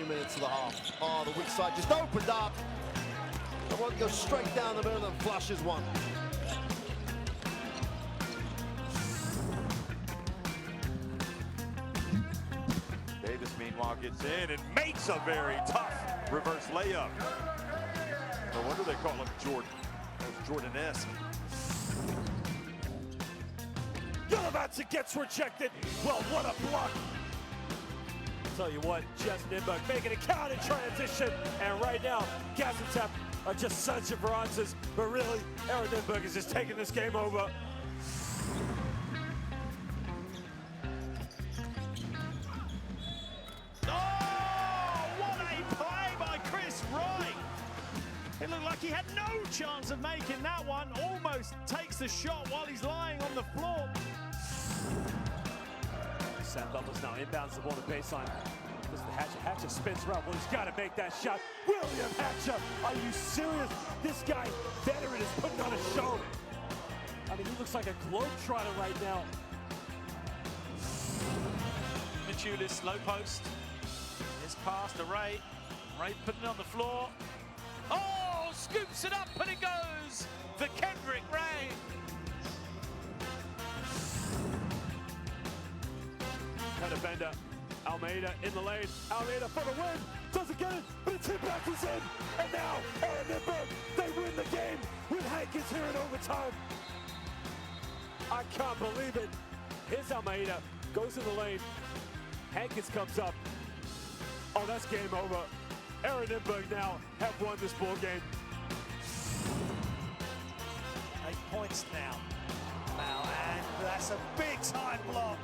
2 minutes of the half. Oh, the weak side just opened up. The one goes straight down the middle and flushes one. Davis, meanwhile, gets in and makes a very tough reverse layup. No wonder they call him Jordan. That's Jordan-esque. Gaziantep gets rejected. Well, what a block. Tell you what, Jess Nimberg making a counter transition. And right now, Gaziantep are just such a bronzes. But really, Aaron Nimberg is just taking this game over. It looked like he had no chance of making that one. Almost takes the shot while he's lying on the floor. Sam Butler's now inbounds the ball to baseline. This is the Hatcher. Hatcher spins around. Well, he's got to make that shot. William Hatcher, are you serious? This guy, veteran, is putting on a show. I mean, he looks like a globetrotter right now. Machulis, low post. It's past to Ray. Ray putting it on the floor. Oh, scoops it up and it goes for Kendrick Ray. Kind of bender. Almeida in the lane. Almeida for the win. Doesn't get it, but the tip back is in. And now, Aaron Nimberg, they win the game with Hankins here in overtime. I can't believe it. Here's Almeida. Goes in the lane. Hankins comes up. Oh, that's game over. Aaron Nimberg now have won this ball game. 8 points now. And that's a big time block.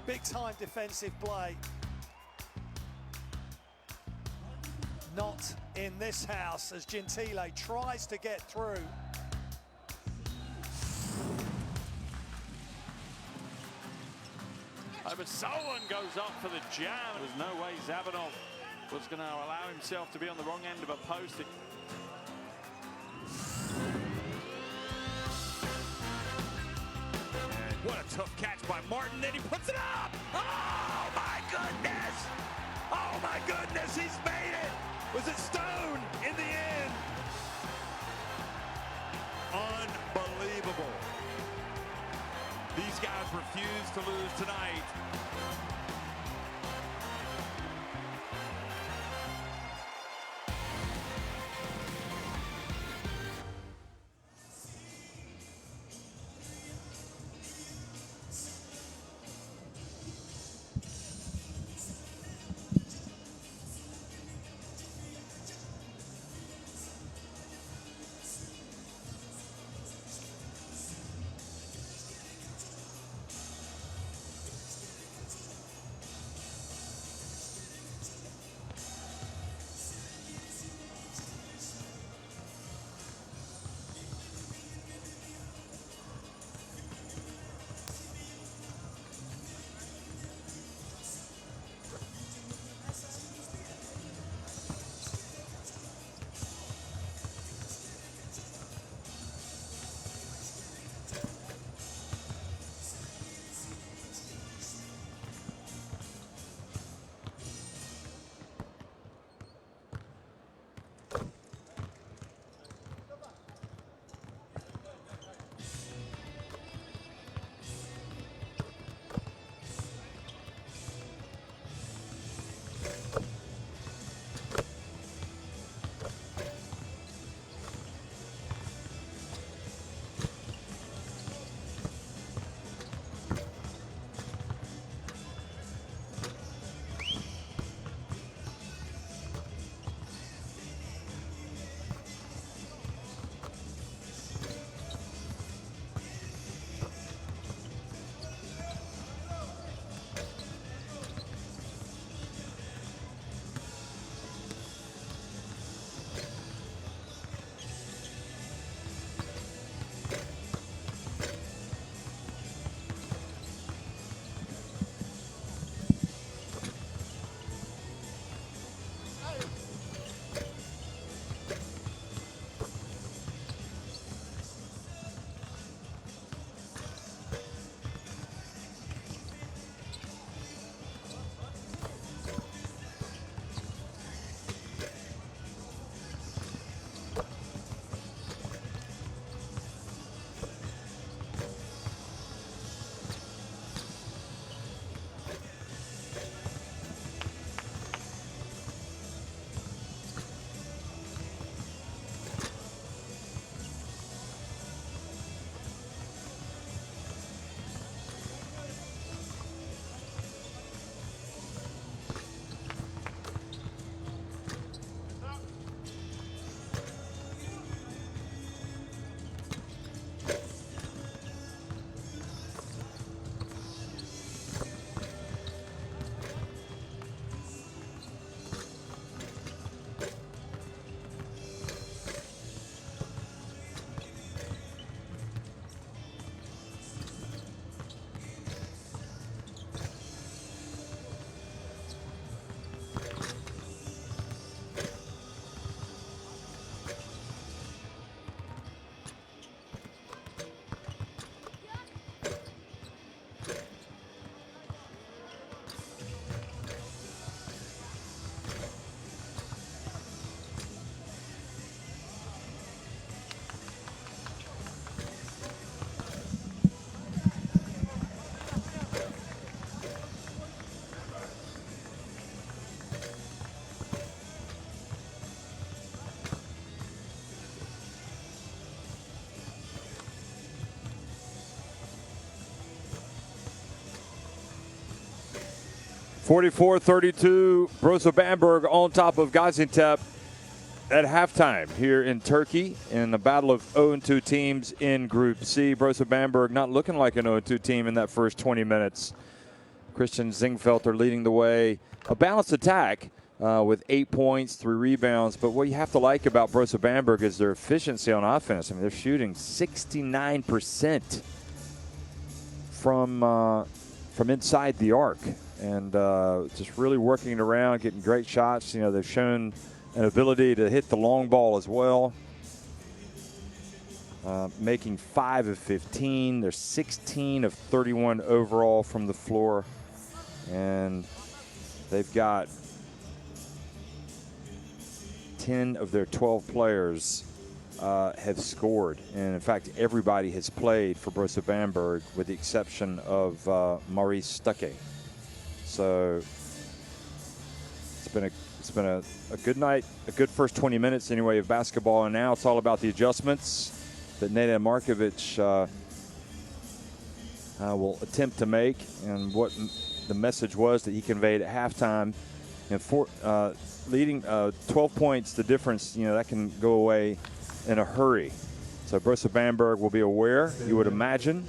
Big time defensive play. Not in this house as Gentile tries to get through. But someone goes up for the jam. There's no way Zabanov was going to allow himself to be on the wrong end of a post. And what a tough catch by Martin, then he puts it up! Oh my goodness! Oh my goodness, he's made it! Was it Stone in the end? Unbelievable. These guys refuse to lose tonight. 44-32, Brose Bamberg on top of Gaziantep at halftime here in Turkey in a battle of 0-2 teams in Group C. Brose Bamberg not looking like an 0-2 team in that first 20 minutes. Christian Zingfelter leading the way. A balanced attack with 8 points, 3 rebounds. But what you have to like about Brose Bamberg is their efficiency on offense. I mean, they're shooting 69% from inside the arc. And just really working it around, getting great shots. You know, they've shown an ability to hit the long ball as well. Making 5 of 15. They're 16 of 31 overall from the floor. And they've got 10 of their 12 players have scored. And in fact, everybody has played for Brose Bamberg with the exception of Maurice Stuckey. So it's been a good night, a good first 20 minutes anyway of basketball, and now it's all about the adjustments that Neda Markovic will attempt to make, and what the message was that he conveyed at halftime. And leading 12 points, the difference, you know, that can go away in a hurry. So Brose Bamberg will be aware, you would imagine,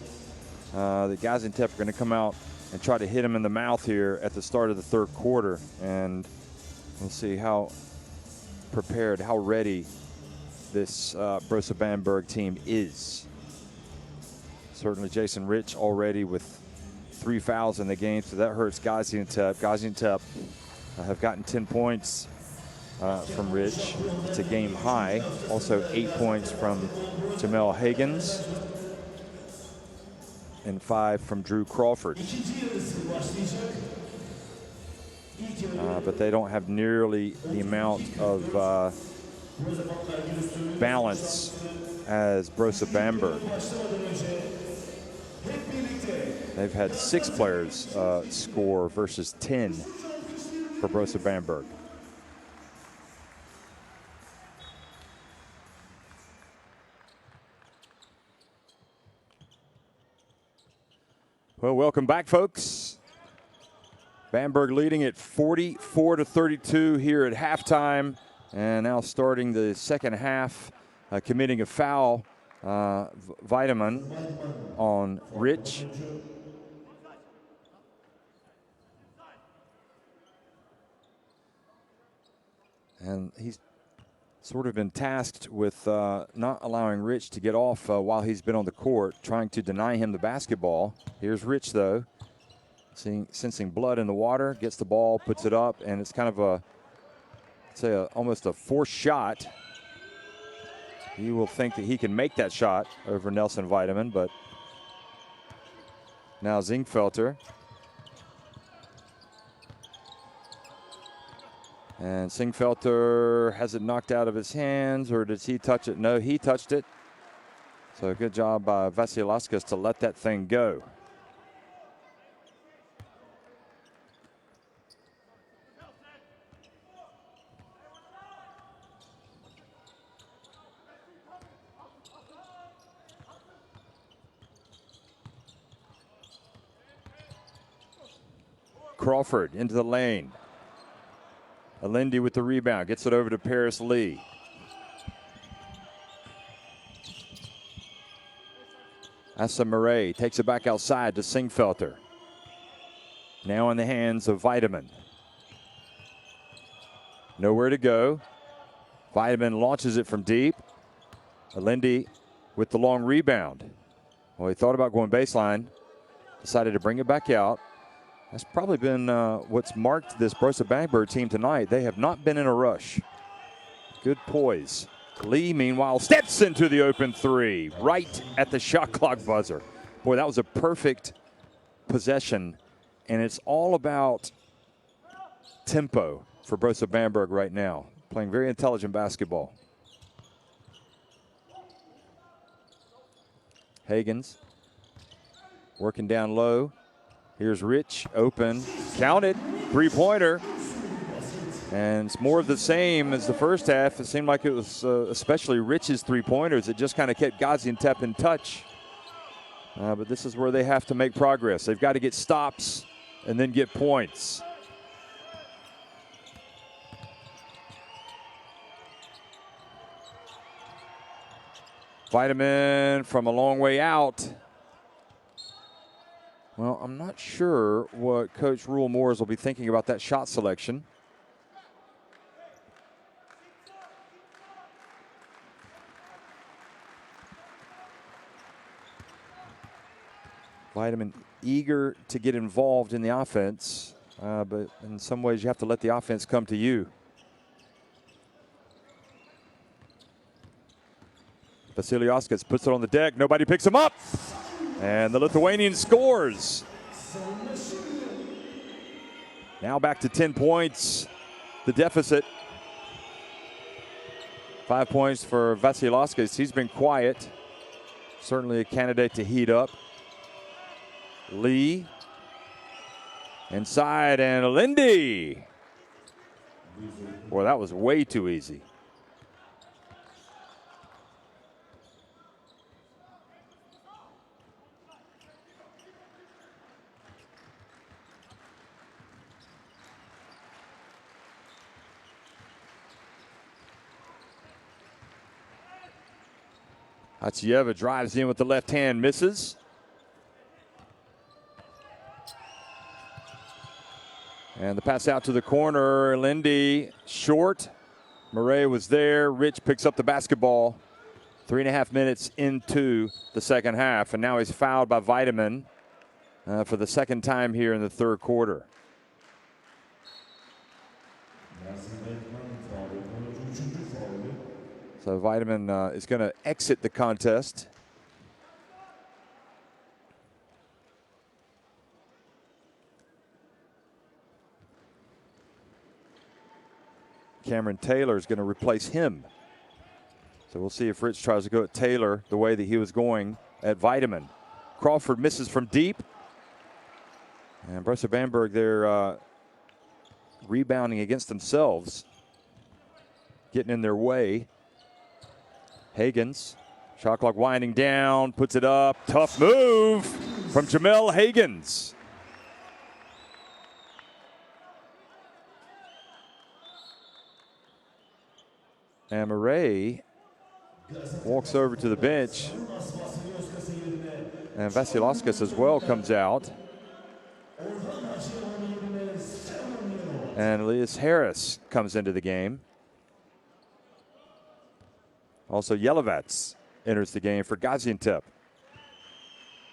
that Gaziantep are going to come out and try to hit him in the mouth here at the start of the third quarter. And we'll see how prepared, how ready this Brose Bamberg team is. Certainly Jason Rich already with 3 fouls in the game, so that hurts Gaziantep. Gaziantep have gotten 10 points from Rich. It's a game high. Also 8 points from Jamel Higgins and 5 from Drew Crawford. But they don't have nearly the amount of balance as Brose Bamberg. They've had 6 players score versus 10 for Brose Bamberg. Well, welcome back, folks. Bamberg leading at 44-32 here at halftime, and now starting the second half, committing a foul, Vitamin on Rich. And he's sort of been tasked with not allowing Rich to get off while he's been on the court, trying to deny him the basketball. Here's Rich, though, sensing blood in the water, gets the ball, puts it up, and it's kind of almost a forced shot. You will think that he can make that shot over Nelson Vitamin, but now Zingfelter. And Zingfelter has it knocked out of his hands, or does he touch it? No, he touched it. So good job by Vasilauskas to let that thing go. Crawford into the lane. Alendi with the rebound, gets it over to Paris Lee. Asa Murray takes it back outside to Zingfelter. Now in the hands of Vitamin. Nowhere to go. Vitamin launches it from deep. Alendi with the long rebound. Well, he thought about going baseline, decided to bring it back out. That's probably been what's marked this Brose Bamberg team tonight. They have not been in a rush. Good poise. Lee, meanwhile, steps into the open three right at the shot clock buzzer. Boy, that was a perfect possession, and it's all about tempo for Brose Bamberg right now. Playing very intelligent basketball. Higgins working down low. Here's Rich, open, count it, three-pointer. And it's more of the same as the first half. It seemed like it was especially Rich's three-pointers that just kind of kept Gaziantep in touch. But this is where they have to make progress. They've got to get stops and then get points. Vitamin from a long way out. Well, I'm not sure what Coach Rule Moores will be thinking about that shot selection. Vitamin eager to get involved in the offense, but in some ways you have to let the offense come to you. Vasiliauskas puts it on the deck. Nobody picks him up. And the Lithuanian scores. Now back to 10 points. The deficit. 5 points for Vasiliauskas. He's been quiet. Certainly a candidate to heat up. Lee. Inside, and Lindy. Boy, that was way too easy. Hachieva drives in with the left hand, misses. And the pass out to the corner. Lindy short. Murray was there. Rich picks up the basketball. 3.5 minutes into the second half. And now he's fouled by Vitamin for the second time here in the third quarter. So Vitamin is going to exit the contest. Cameron Taylor is going to replace him. So we'll see if Rich tries to go at Taylor the way that he was going at Vitamin. Crawford misses from deep. And Brose Bamberg, they're rebounding against themselves, getting in their way. Hagens, shot clock winding down, puts it up. Tough move from Jamel Hagens. And Murray walks over to the bench. And Vasiliauskas as well comes out. And Elias Harris comes into the game. Also, Yelovats enters the game for Gaziantep.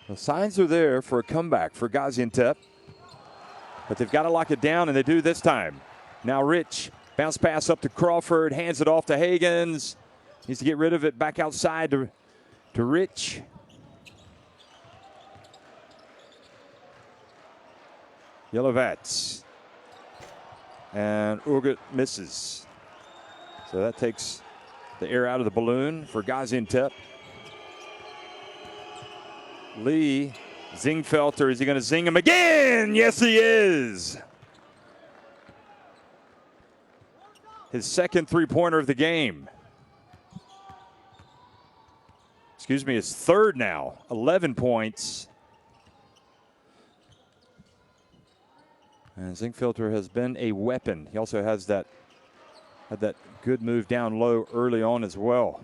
The signs are there for a comeback for Gaziantep, but they've got to lock it down, and they do this time. Now Rich, bounce pass up to Crawford, hands it off to Hagens. Needs to get rid of it back outside to Rich. Yelovats. And Urgut misses. So that takes the air out of the balloon for Gaziantep. Lee, Zingfelter, is he going to zing him again? Yes, he is. His second three-pointer of the game. Excuse me, his third now. 11 points. And Zingfelter has been a weapon. He also has had that good move down low early on as well.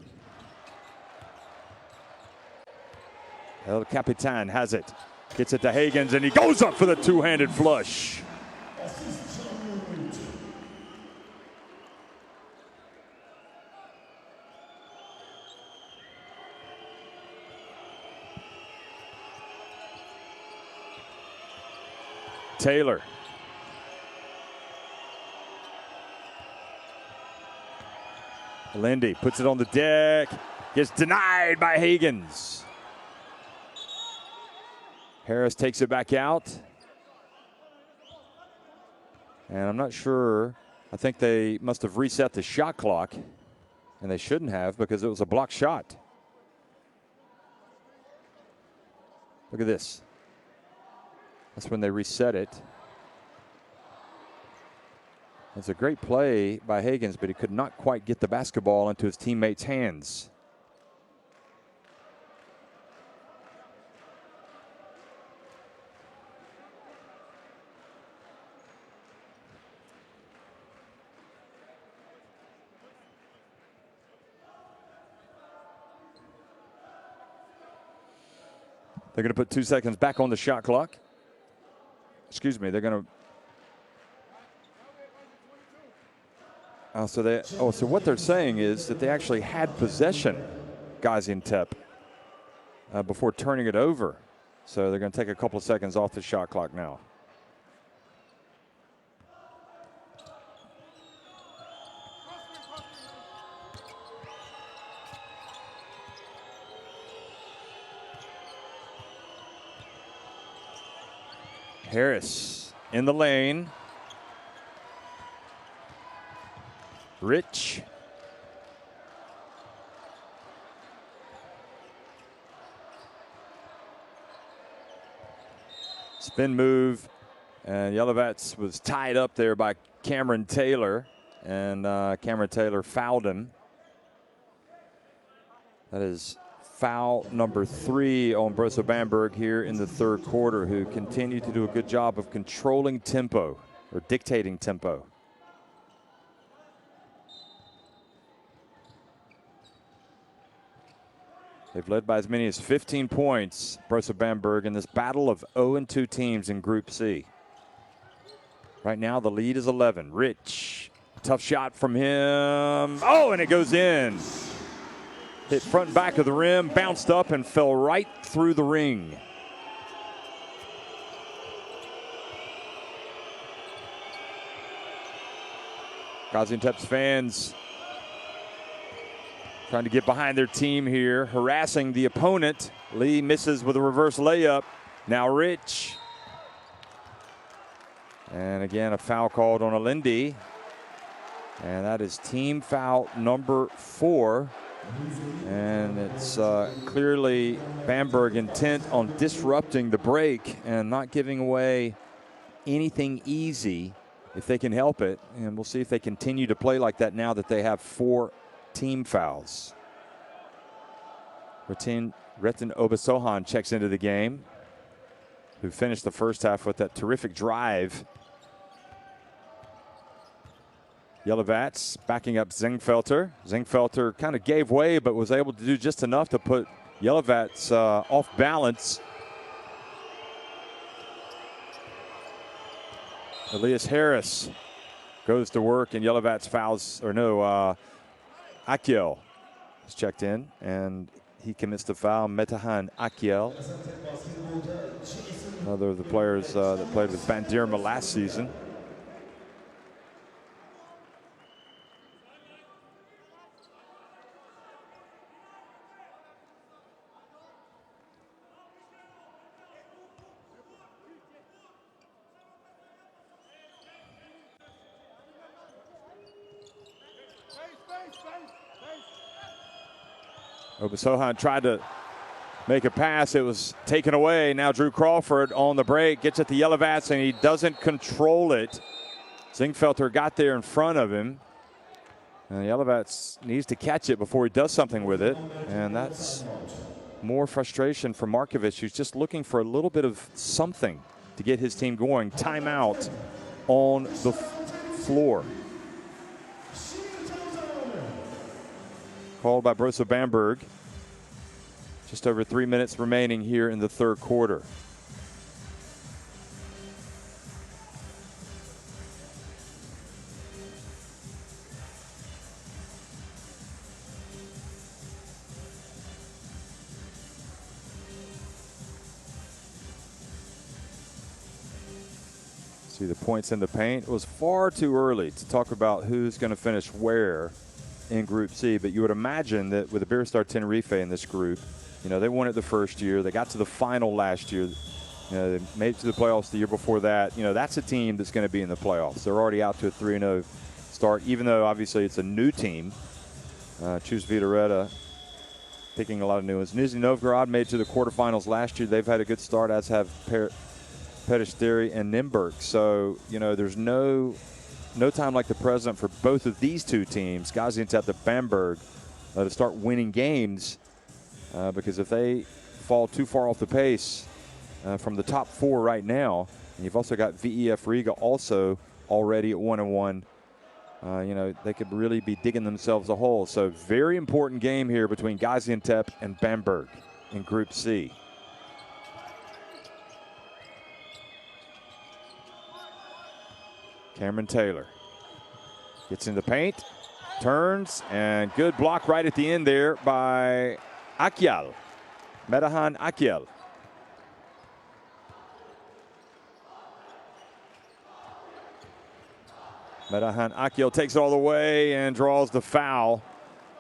El Capitan has it. Gets it to Hagens, and he goes up for the two-handed flush. Taylor. Lindy puts it on the deck. Gets denied by Hagens. Harris takes it back out. And I'm not sure. I think they must have reset the shot clock. And they shouldn't have, because it was a blocked shot. Look at this. That's when they reset it. It's a great play by Hagens, but he could not quite get the basketball into his teammates' hands. They're going to put 2 seconds back on the shot clock. Excuse me. They're going to. So what they're saying is that they actually had possession, Gaziantep, before turning it over. So they're going to take a couple of seconds off the shot clock now. Harris in the lane. Rich. Spin move. And Yelovats was tied up there by Cameron Taylor. And Cameron Taylor fouled him. That is foul number 3 on Brose Bamberg here in the third quarter, who continue to do a good job of controlling tempo or dictating tempo. They've led by as many as 15 points, Brose Bamberg, in this battle of 0-2 teams in Group C. Right now, the lead is 11. Rich, tough shot from him. Oh, and it goes in. Hit front and back of the rim, bounced up and fell right through the ring. Gaziantep's fans trying to get behind their team here, harassing the opponent. Lee misses with a reverse layup. Now Rich. And again, a foul called on Alindi. And that is team foul number 4. And it's clearly Bamberg intent on disrupting the break and not giving away anything easy if they can help it. And we'll see if they continue to play like that now that they have 4 team fouls. Retin Obasohan checks into the game, who finished the first half with that terrific drive. Yelovats backing up Zingfelter. Zingfelter kind of gave way, but was able to do just enough to put Yelovats off balance. Elias Harris goes to work, and Yelovats fouls, or no, Akiel is checked in, and he commits the foul. Metahan Akiel, another of the players that played with Bandirma last season. Obasohan tried to make a pass. It was taken away. Now Drew Crawford on the break gets at the Yelovats, and he doesn't control it. Zingfelter got there in front of him. And Yelovats needs to catch it before he does something with it. And that's more frustration for Markovic, who's just looking for a little bit of something to get his team going. Timeout on the floor. Called by Brose Bamberg. Just over 3 minutes remaining here in the third quarter. See the points in the paint. It was far too early to talk about who's going to finish where in Group C, but you would imagine that with the Beerstar Tenerife in this group, you know, they won it the first year. They got to the final last year. You know, they made it to the playoffs the year before that. You know, that's a team that's going to be in the playoffs. They're already out to a 3-0 start, even though obviously it's a new team. Chus Vidareta picking a lot of new ones. Nizhny Novgorod made it to the quarterfinals last year. They've had a good start, as have Peristeri and Nymburk. So, you know, there's no time like the present for both of these two teams, Gaziantep and Bamberg, to start winning games. Because if they fall too far off the pace from the top 4 right now, and you've also got VEF Riga also already at 1-1, you know, they could really be digging themselves a hole. So very important game here between Gaziantep and Bamberg in Group C. Cameron Taylor gets in the paint, turns, and good block right at the end there by Akyal. Medahan Akyal. Medahan Akyal takes it all the way and draws the foul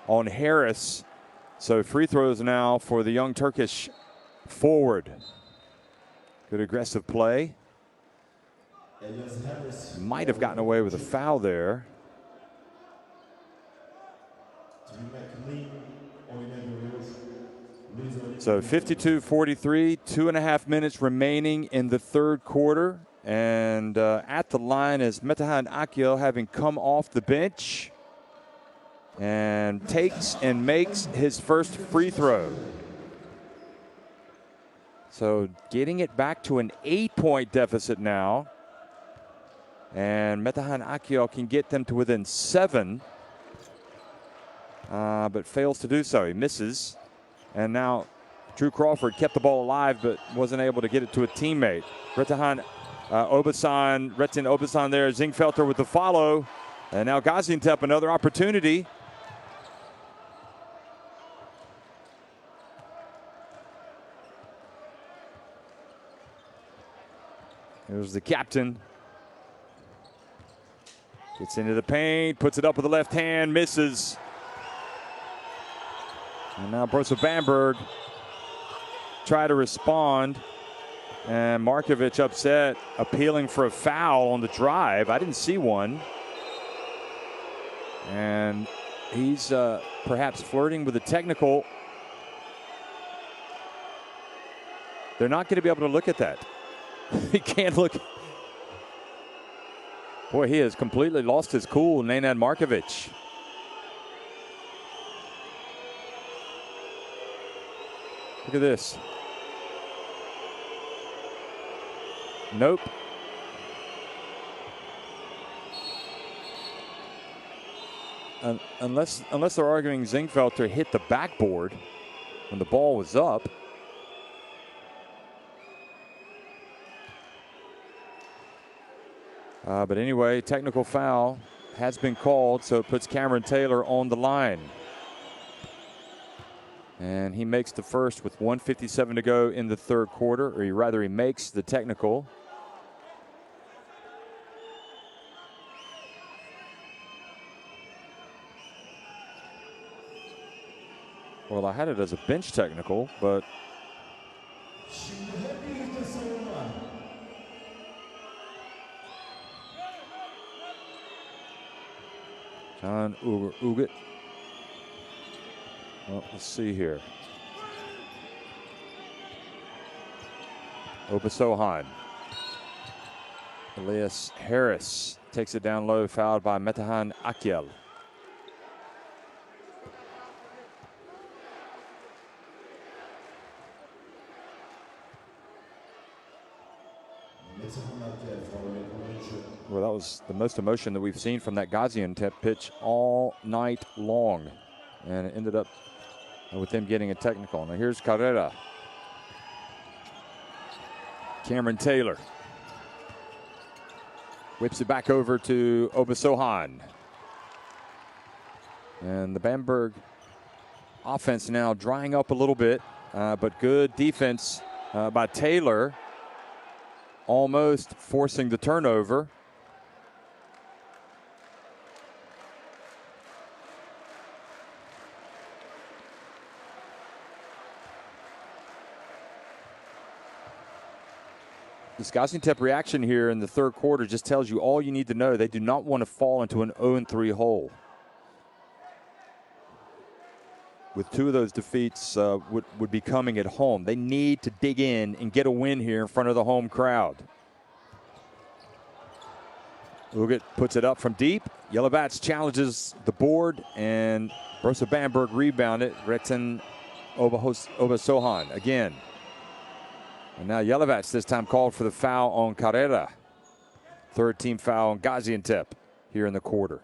on Harris. So free throws now for the young Turkish forward. Good aggressive play. Might have gotten away with a foul there. So 52-43, 2.5 minutes remaining in the third quarter. And at the line is Medahan Akyal, having come off the bench, and takes and makes his first free throw. So getting it back to an 8-point deficit now. And Medahan Akyal can get them to within 7, but fails to do so. He misses. And now Drew Crawford kept the ball alive, but wasn't able to get it to a teammate. Retin Obasan there, Zingfelter with the follow. And now Gaziantep, another opportunity. Here's the captain. Gets into the paint, puts it up with the left hand, misses. And now Brose Bamberg try to respond. And Markovic upset, appealing for a foul on the drive. I didn't see one. And he's perhaps flirting with a technical. They're not going to be able to look at that. He can't look. Boy, he has completely lost his cool, Nenad Markovic. Look at this. Nope. Unless they're arguing Zingfelter hit the backboard when the ball was up. But anyway, technical foul has been called, so it puts Cameron Taylor on the line. And he makes the first with 1:57 to go in the third quarter, or he makes the technical. Well, I had it as a bench technical, but John Ugat. Well, let's see here. Obasohan. Elias Harris takes it down low, fouled by Medahan Akyal. Well, that was the most emotion that we've seen from that Gaziantep pitch all night long. And it ended up with them getting a technical. Now here's Carrera. Cameron Taylor whips it back over to Obasohan. And the Bamberg offense now drying up a little bit, but good defense by Taylor, almost forcing the turnover. This Gaziantep reaction here in the third quarter just tells you all you need to know. They do not want to fall into an 0-3 hole. With two of those defeats would be coming at home. They need to dig in and get a win here in front of the home crowd. Ugat puts it up from deep. Yellow Bats challenges the board, and Brose Bamberg rebounded. Retin Obasohan again. And now Yellow Bats this time called for the foul on Carrera. Third team foul on Gaziantep here in the quarter.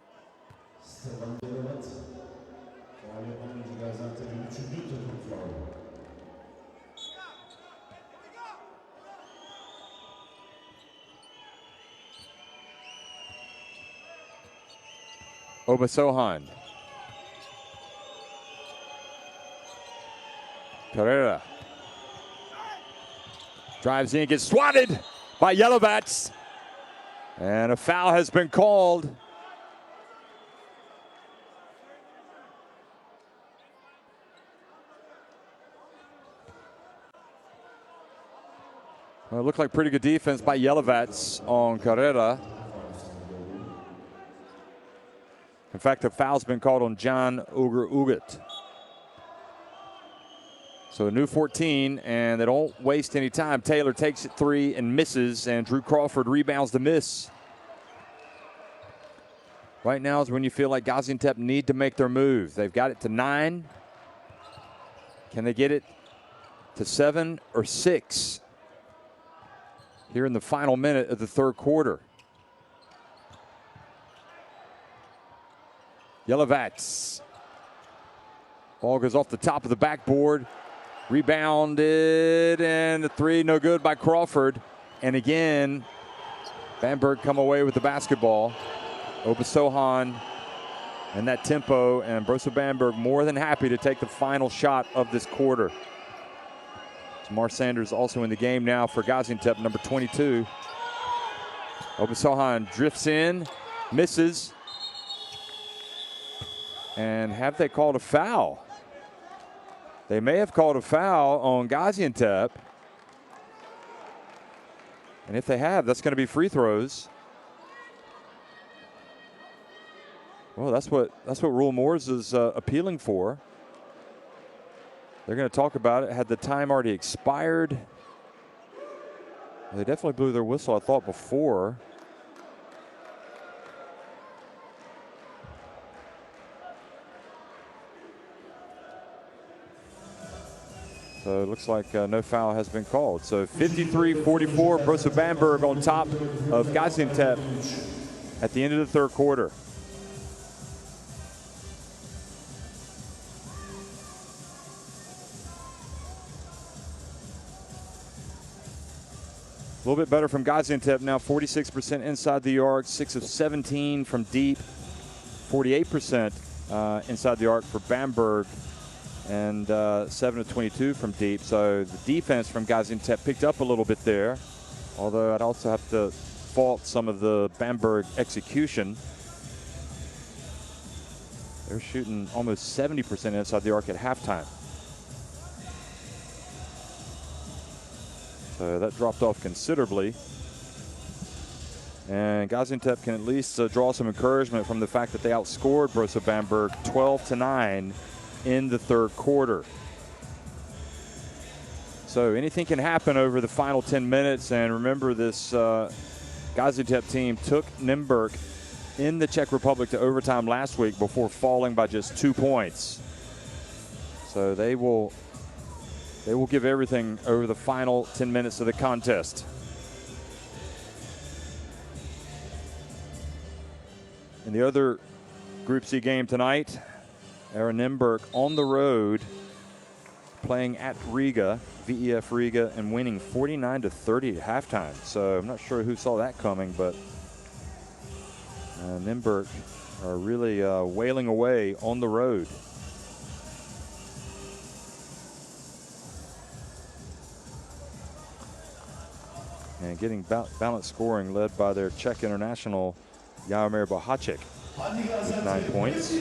Obasohan. Carrera drives in, gets swatted by Yellowbats. And a foul has been called. Well, it looked like pretty good defense by Yellowbats on Carrera. In fact, the foul's been called on John Uger-Uget. So a new 14, and they don't waste any time. Taylor takes it 3 and misses, and Drew Crawford rebounds the miss. Right now is when you feel like Gaziantep need to make their move. They've got it to 9. Can they get it to 7 or 6 here in the final minute of the third quarter? Yellowbats. Ball goes off the top of the backboard. Rebounded, and the 3 no good by Crawford. And again, Bamberg come away with the basketball. Obasohan and that tempo, and Brose Bamberg more than happy to take the final shot of this quarter. Tamar Sanders also in the game now for Gaziantep, number 22. Obasohan drifts in, misses. And have they called a foul? They may have called a foul on Gaziantep. And if they have, that's going to be free throws. Well, that's what Rule Moores is appealing for. They're going to talk about it. Had the time already expired? They definitely blew their whistle, I thought, before. So it looks like no foul has been called. So 53-44, Brose Bamberg on top of Gaziantep at the end of the third quarter. A little bit better from Gaziantep now, 46% inside the arc, 6 of 17 from deep, 48% inside the arc for Bamberg, and 7 of 22 from deep. So the defense from Gaziantep picked up a little bit there, although I'd also have to fault some of the Bamberg execution. They're shooting almost 70% inside the arc at halftime. So that dropped off considerably. And Gaziantep can at least draw some encouragement from the fact that they outscored Brose Bamberg 12-9 in the third quarter. So anything can happen over the final 10 minutes. And remember, this Gaziantep team took Nymburk in the Czech Republic to overtime last week before falling by just 2 points. So they will give everything over the final 10 minutes of the contest. In the other Group C game tonight, Aaron Nymburk on the road playing at Riga, VEF Riga, and winning 49-30 at halftime. So I'm not sure who saw that coming, but Nymburk are really wailing away on the road. And getting balanced scoring led by their Czech international Jaromir Bohacek with 9 points.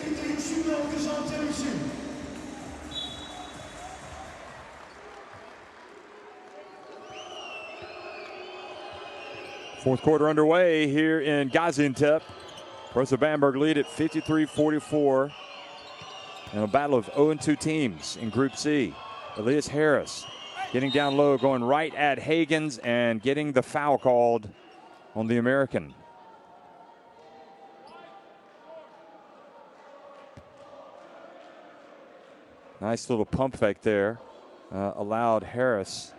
Fourth quarter underway here in Gaziantep. Brose Bamberg lead at 53-44 in a battle of 0-2 teams in Group C. Elias Harris getting down low, going right at Hagens, and getting the foul called on the American. Nice little pump fake there. Allowed Harris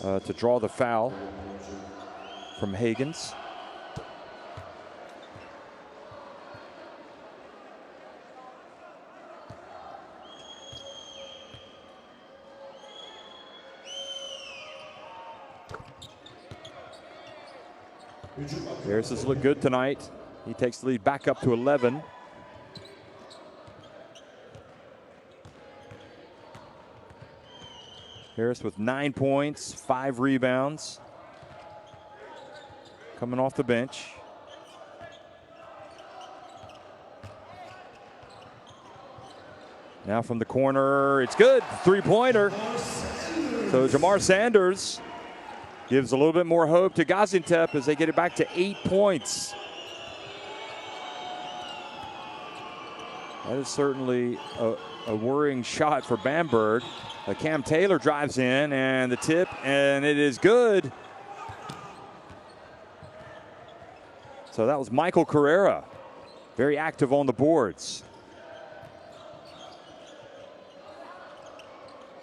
to draw the foul from Hagens. Harris has looked good tonight. He takes the lead back up to 11. Harris with 9 points, 5 rebounds. Coming off the bench. Now from the corner, it's good. Three-pointer. So Jamar Sanders gives a little bit more hope to Gaziantep as they get it back to 8 points. That is certainly a worrying shot for Bamberg. Cam Taylor drives in and the tip, and it is good. So that was Michael Carrera, very active on the boards.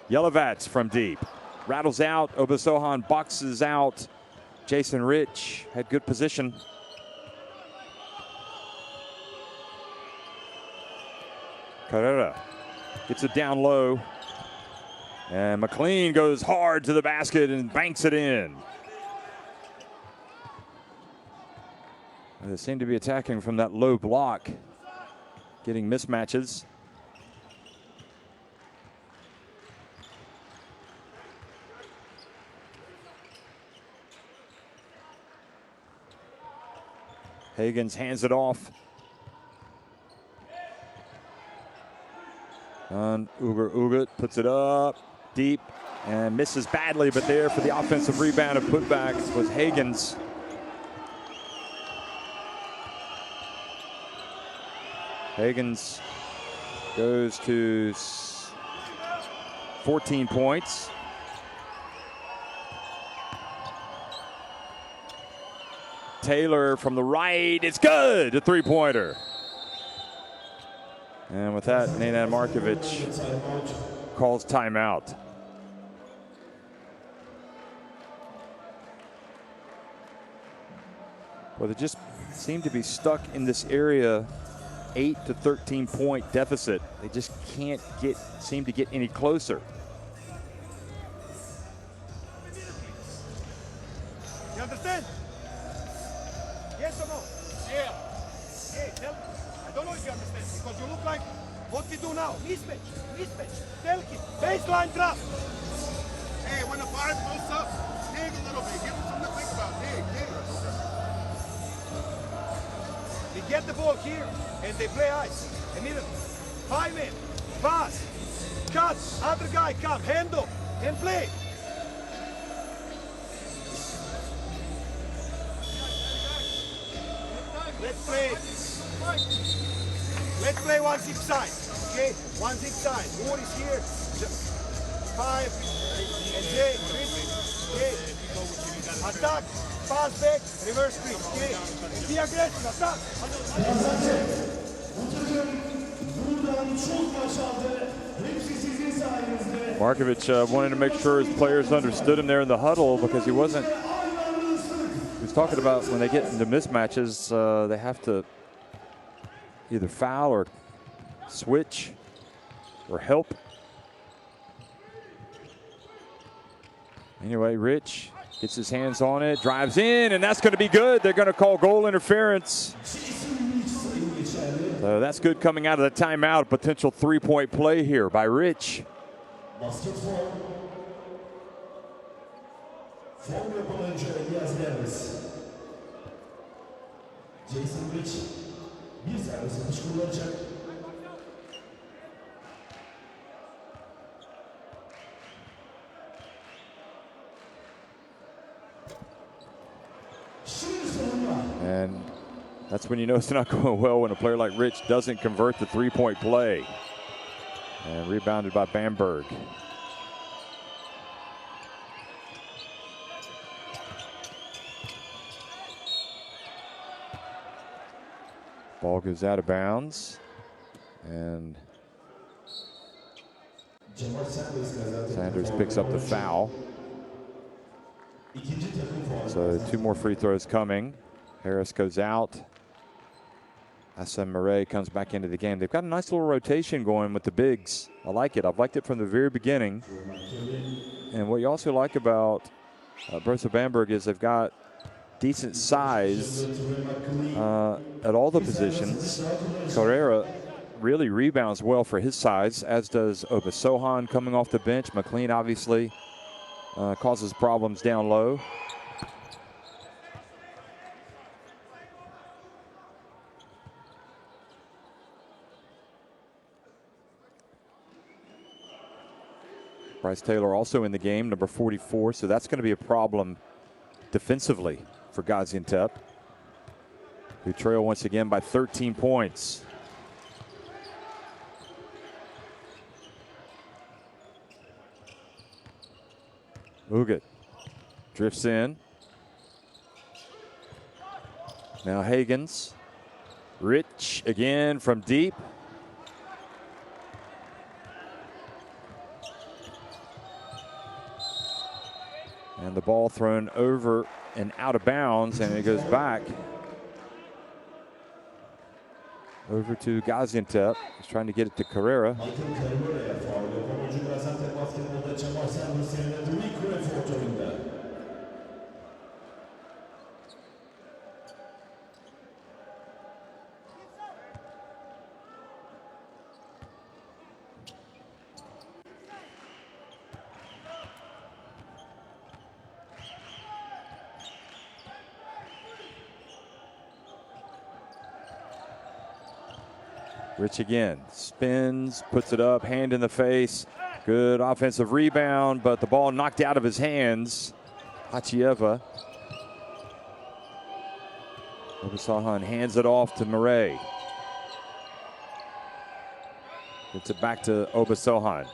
Yelovats from deep. Rattles out. Obasohan boxes out. Jason Rich had good position. Carrera gets it down low. And McLean goes hard to the basket and banks it in. They seem to be attacking from that low block, getting mismatches. Higgins hands it off. Uger puts it up deep and misses badly, but there for the offensive rebound and putback was Higgins. Higgins goes to 14 points. Taylor from the right, it's good, a three-pointer. And with that, Nenad Markovic calls timeout. Well, they just seem to be stuck in this area, 8 to 13 point deficit. They just can't seem to get any closer. You understand? Yes or no? Yeah. Hey, tell me. I don't know if you understand, because you look like what we do now. Mismatch. Telki, baseline drop. Hey, when the fire goes up, dig a little bit. Give him something to think about. Dig. They get the ball here, and they play ice. Immediately. 5 in. Pass. Cut. Other guy come. Handle. And play. Let's play 1-6 side. Okay? 1-6 side. Moore is here. 5. And Jay. Okay? Attack. Pass back. Reverse screen. Okay? And be aggressive. Attack. Markovic wanted to make sure his players understood him there in the huddle, because he was talking about when they get into mismatches, they have to either foul or switch or help. Anyway, Rich gets his hands on it, drives in, and that's going to be good. They're going to call goal interference. So that's good coming out of the timeout. Potential three-point play here by Rich. Jason Rich bir servis atış kullanacak. And that's when you know it's not going well, when a player like Rich doesn't convert the three-point play. And rebounded by Bamberg. Ball goes out of bounds, and Sanders picks up the foul. So 2 more free throws coming. Harris goes out. Hassan Murray comes back into the game. They've got a nice little rotation going with the bigs. I like it. I've liked it from the very beginning. And what you also like about Brose Bamberg is they've got decent size at all the positions. Carrera really rebounds well for his size, as does Obasohan coming off the bench. McLean obviously causes problems down low. Bryce Taylor also in the game, number 44, so that's going to be a problem defensively for Gaziantep, who trail once again by 13 points. Ugat drifts in. Now Hagens. Rich again from deep. And the ball thrown over and out of bounds, and it goes back over to Gaziantep. He's trying to get it to Carrera. Rich again, spins, puts it up, hand in the face. Good offensive rebound, but the ball knocked out of his hands. Hachieva. Obasohan hands it off to Murray. Gets it back to Obasohan.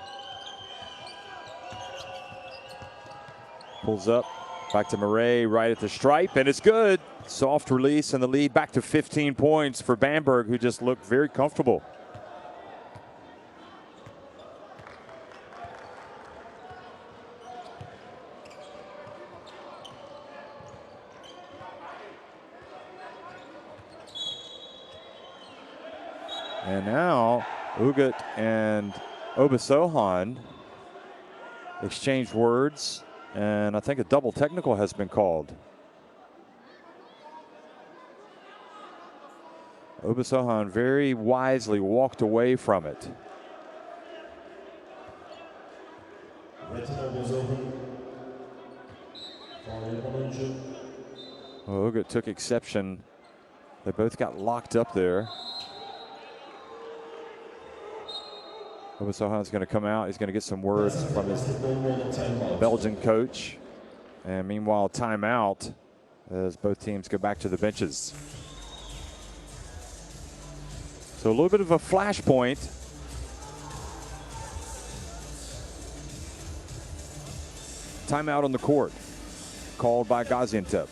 Pulls up, back to Murray, right at the stripe, and it's good. Soft release, and the lead back to 15 points for Bamberg, who just looked very comfortable. And now Ugat and Obasohan exchange words, and I think a double technical has been called. Obasohan very wisely walked away from it. Ugat took exception. They both got locked up there. Obasohan's going to come out. He's going to get some words from his Belgian coach. And meanwhile, timeout as both teams go back to the benches. So a little bit of a flashpoint. Timeout on the court, called by Gaziantep.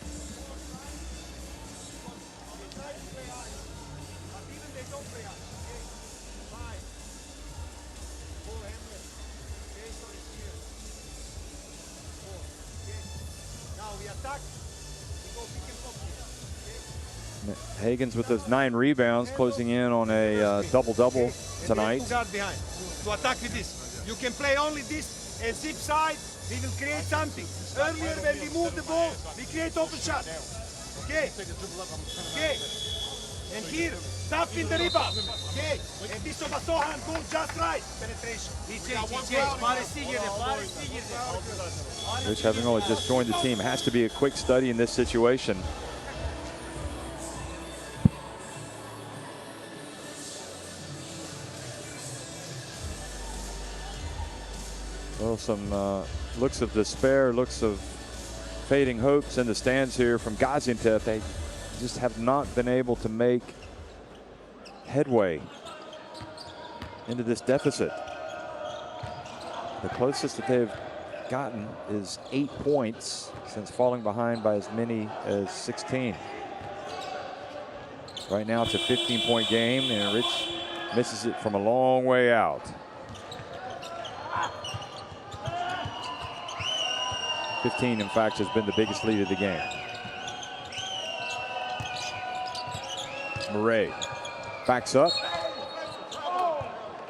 Hagens with those 9 rebounds, closing in on a double-double tonight. To attack with this. You can play only this and zip side, we will create something. Earlier when we move the ball, we create open shot. Okay? Okay? And here, tough in the rebound. Okay? And this Obasohan goes just right. Penetration. Rich, having only just joined the team, has to be a quick study in this situation. Well, some looks of despair, looks of fading hopes in the stands here from Gaziantep. They just have not been able to make headway into this deficit. The closest that they've gotten is 8 points since falling behind by as many as 16. Right now it's a 15-point game, and Rich misses it from a long way out. $15, in fact, has been the biggest lead of the game. Murray backs up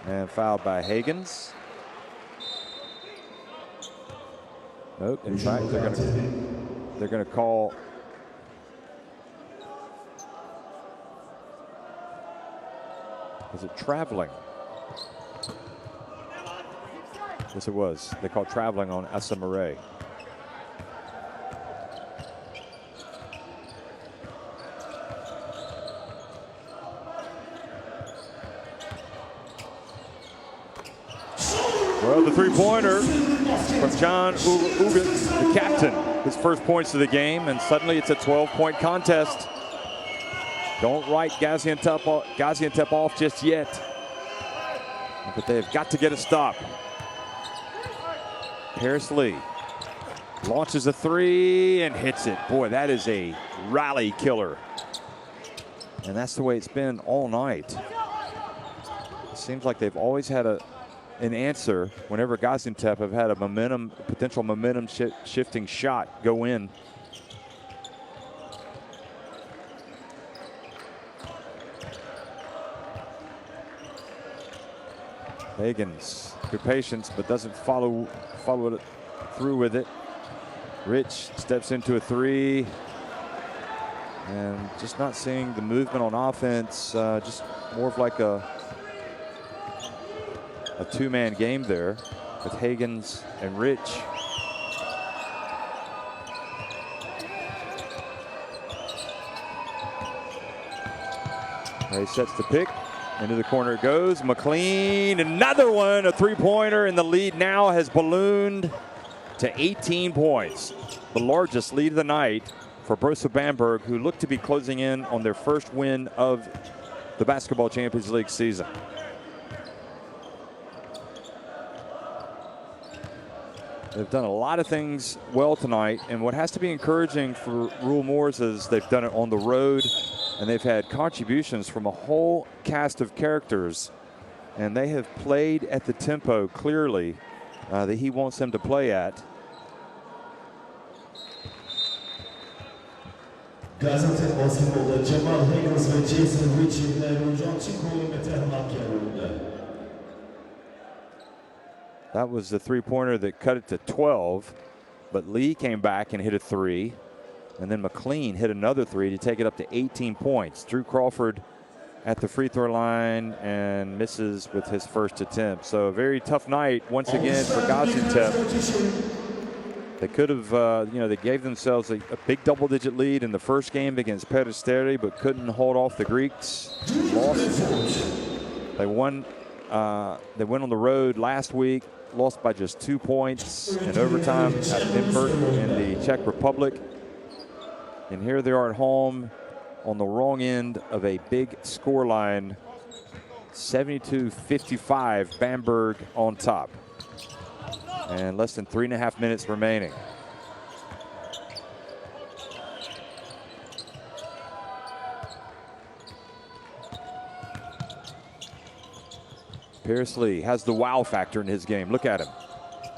and fouled by Hagens. Nope. In fact, they're going to call Was it traveling? Yes, it was. They called traveling on Asamare. Well, the three-pointer from John Ugat, the captain. His first points of the game, and suddenly it's a 12-point contest. Don't write Gaziantep off just yet. But they've got to get a stop. Paris Lee launches a three and hits it. Boy, that is a rally killer. And that's the way it's been all night. It seems like they've always had an answer whenever Gaziantep have had a potential momentum shifting shot go in. Higgins, good patience, but doesn't follow it through with it. Rich steps into a three, and just not seeing the movement on offense. Just more of like a two-man game there with Higgins and Rich. He sets the pick. Into the corner it goes. McLean, another one, a three-pointer, and the lead now has ballooned to 18 points. The largest lead of the night for Brose Bamberg, who look to be closing in on their first win of the Basketball Champions League season. They've done a lot of things well tonight, and what has to be encouraging for Rule Moors is they've done it on the road, and they've had contributions from a whole cast of characters, and they have played at the tempo clearly that he wants them to play at. Gaziantep basketbolda Cemal Higgins ve Jason Rich yerine Rojan Çinkoğlu ve Tehran Akyalı'nda. That was the three-pointer that cut it to 12, but Lee came back and hit a three. And then McLean hit another three to take it up to 18 points. Drew Crawford at the free throw line and misses with his first attempt. So a very tough night once again for Gaziantep. They could have, they gave themselves a big double-digit lead in the first game against Peristeri, but couldn't hold off the Greeks. Lost. They won on the road last week, lost by just 2 points in overtime at Bamberg in the Czech Republic. And here they are at home on the wrong end of a big score line. 72-55, Bamberg on top. And less than 3.5 minutes remaining. Paris Lee has the wow factor in his game. Look at him.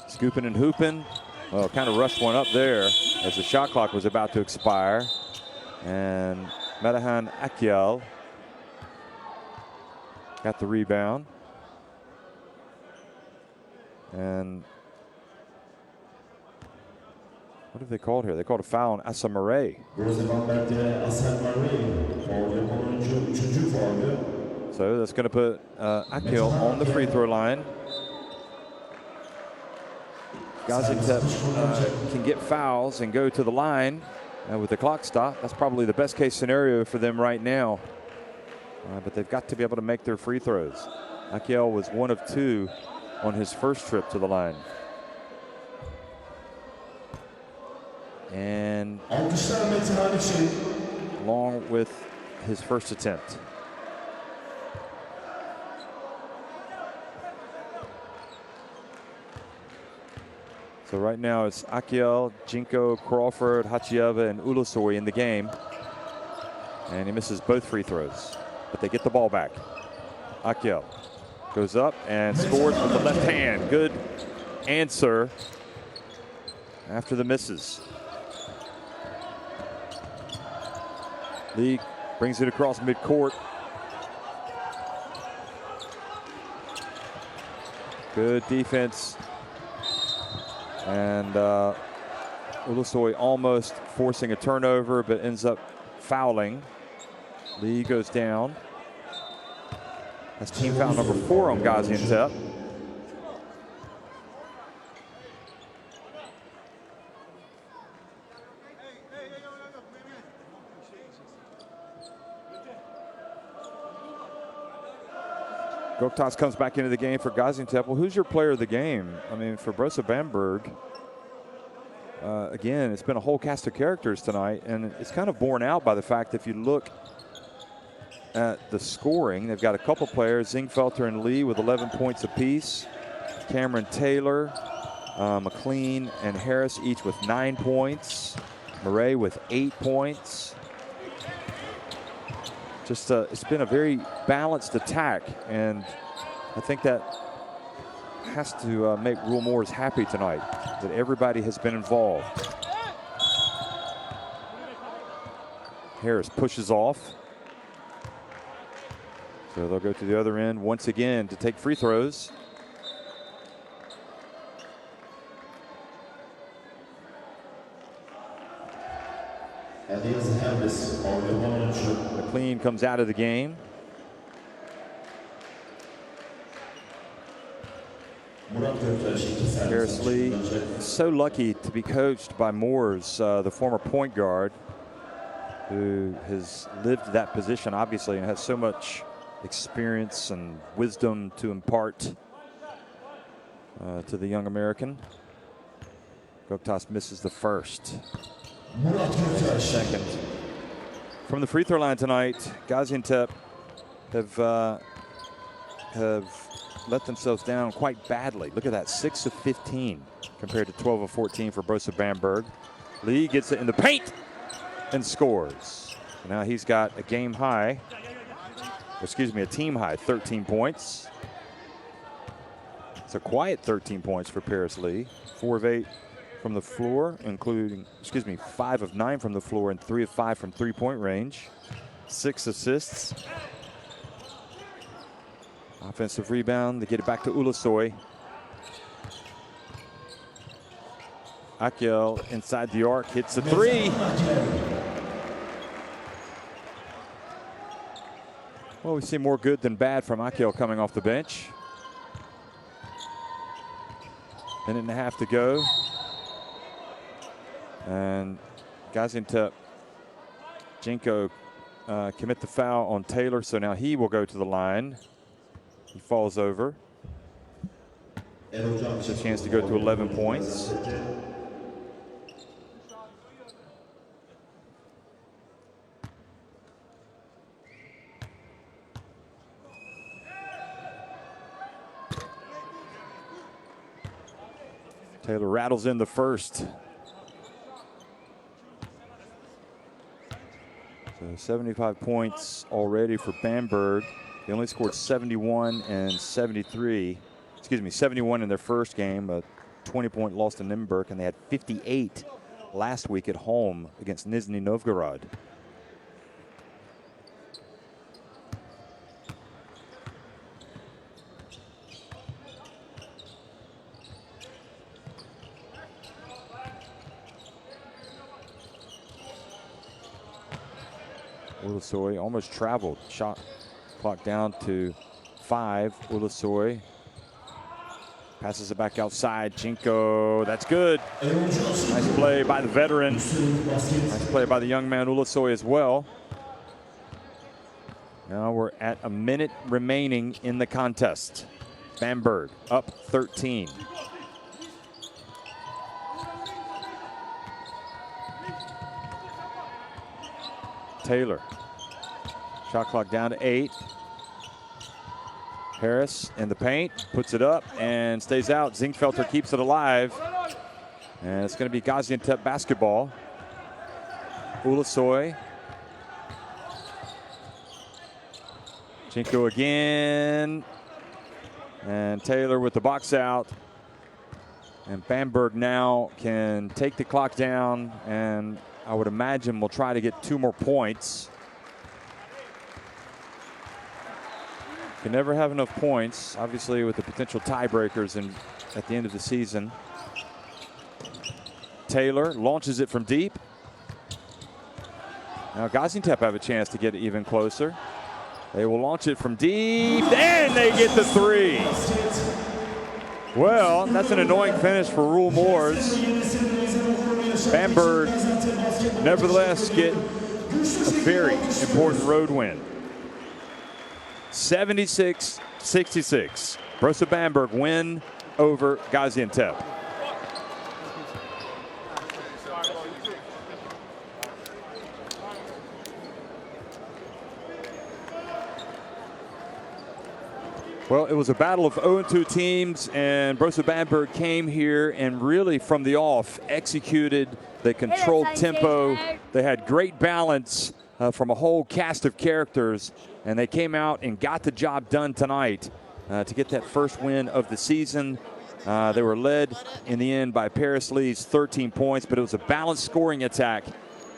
Scooping and hooping. Well, kind of rushed one up there as the shot clock was about to expire. And Medahan Akyal got the rebound. And what have they called here? They called a foul on Asamare. So that's going to put Akyal on the free throw line. Gaziantep can get fouls and go to the line with the clock stop. That's probably the best case scenario for them right now. But they've got to be able to make their free throws. Akyal was 1 of 2 on his first trip to the line. And along with his first attempt. So right now it's Akyal, Jinko, Crawford, Hachieva, and Ulusoy in the game. And he misses both free throws, but they get the ball back. Akyal goes up and scores with the left hand. Good answer after the misses. Lee brings it across midcourt. Good defense. And Ulusoy almost forcing a turnover, but ends up fouling. Lee goes down. That's team foul number 4 on Gaziantep. Goktas comes back into the game for Gaziantep. Well, who's your player of the game? I mean, for Brose Bamberg, again, it's been a whole cast of characters tonight, and it's kind of borne out by the fact that if you look at the scoring, they've got a couple players, Zingfelter and Lee with 11 points apiece. Cameron Taylor, McLean and Harris each with 9 points. Murray with 8 points. Just it's been a very balanced attack, and I think that has to make Rule Moores happy tonight, that everybody has been involved. Harris pushes off. So they'll go to the other end once again to take free throws. McLean comes out of the game. Harris Lee is so lucky to be coached by Moores, the former point guard, who has lived that position obviously and has so much experience and wisdom to impart to the young American. Goktas misses the first. Second. From the free throw line tonight, Gaziantep have let themselves down quite badly. Look at that, 6 of 15 compared to 12 of 14 for Brose Bamberg. Lee gets it in the paint and scores. Now he's got a game high, excuse me, a team high 13 points. It's a quiet 13 points for Paris Lee. 4 of 8 from the floor, including, 5 of 9 from the floor and 3 of 5 from three-point range. 6 assists. Offensive rebound, they get it back to Ulasoy. Akel inside the arc, hits a 3. Well, we see more good than bad from Akel coming off the bench. Minute and a half to go. And Gaziantep, Jinko commit the foul on Taylor, so now he will go to the line. He falls over. It's a chance to go to 11 points. Taylor rattles in the first. So 75 points already for Bamberg. They only scored 71 and 73. 71 in their first game, a 20-point loss to Nymburk, and they had 58 last week at home against Nizhny Novgorod. Ulasoy almost traveled. Shot clock down to 5. Ulasoy passes it back outside. Jinko, that's good. Nice play by the veteran. Nice play by the young man Ulasoy as well. Now we're at a minute remaining in the contest. Bamberg up 13. Taylor. Shot clock down to 8. Harris in the paint, puts it up and stays out. Zingfelter keeps it alive. And it's going to be Gaziantep basketball. Ulasoy. Jinko again. And Taylor with the box out. And Bamberg now can take the clock down, and I would imagine we'll try to get 2 more points. Can never have enough points, obviously, with the potential tiebreakers at the end of the season. Taylor launches it from deep. Now Gaziantep have a chance to get it even closer. They will launch it from deep, and they get the 3. Well, that's an annoying finish for Rule Moors. Bamberg, nevertheless, get a very important road win. 76-66. Brose Bamberg win over Gaziantep. Well, it was a battle of 0-2 teams, and Brose Bamberg came here and really from the off executed. They controlled tempo. They had great balance from a whole cast of characters, and they came out and got the job done tonight to get that first win of the season. They were led in the end by Paris Lee's 13 points, but it was a balanced scoring attack,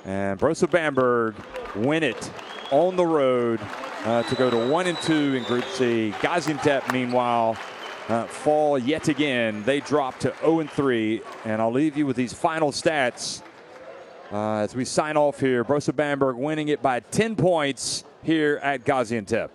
and Brose Bamberg win it on the road to go to 1-2 in Group C. Gaziantep, meanwhile, fall yet again. They drop to 0-3, and I'll leave you with these final stats as we sign off here. Brose Bamberg winning it by 10 points here at Gaziantep.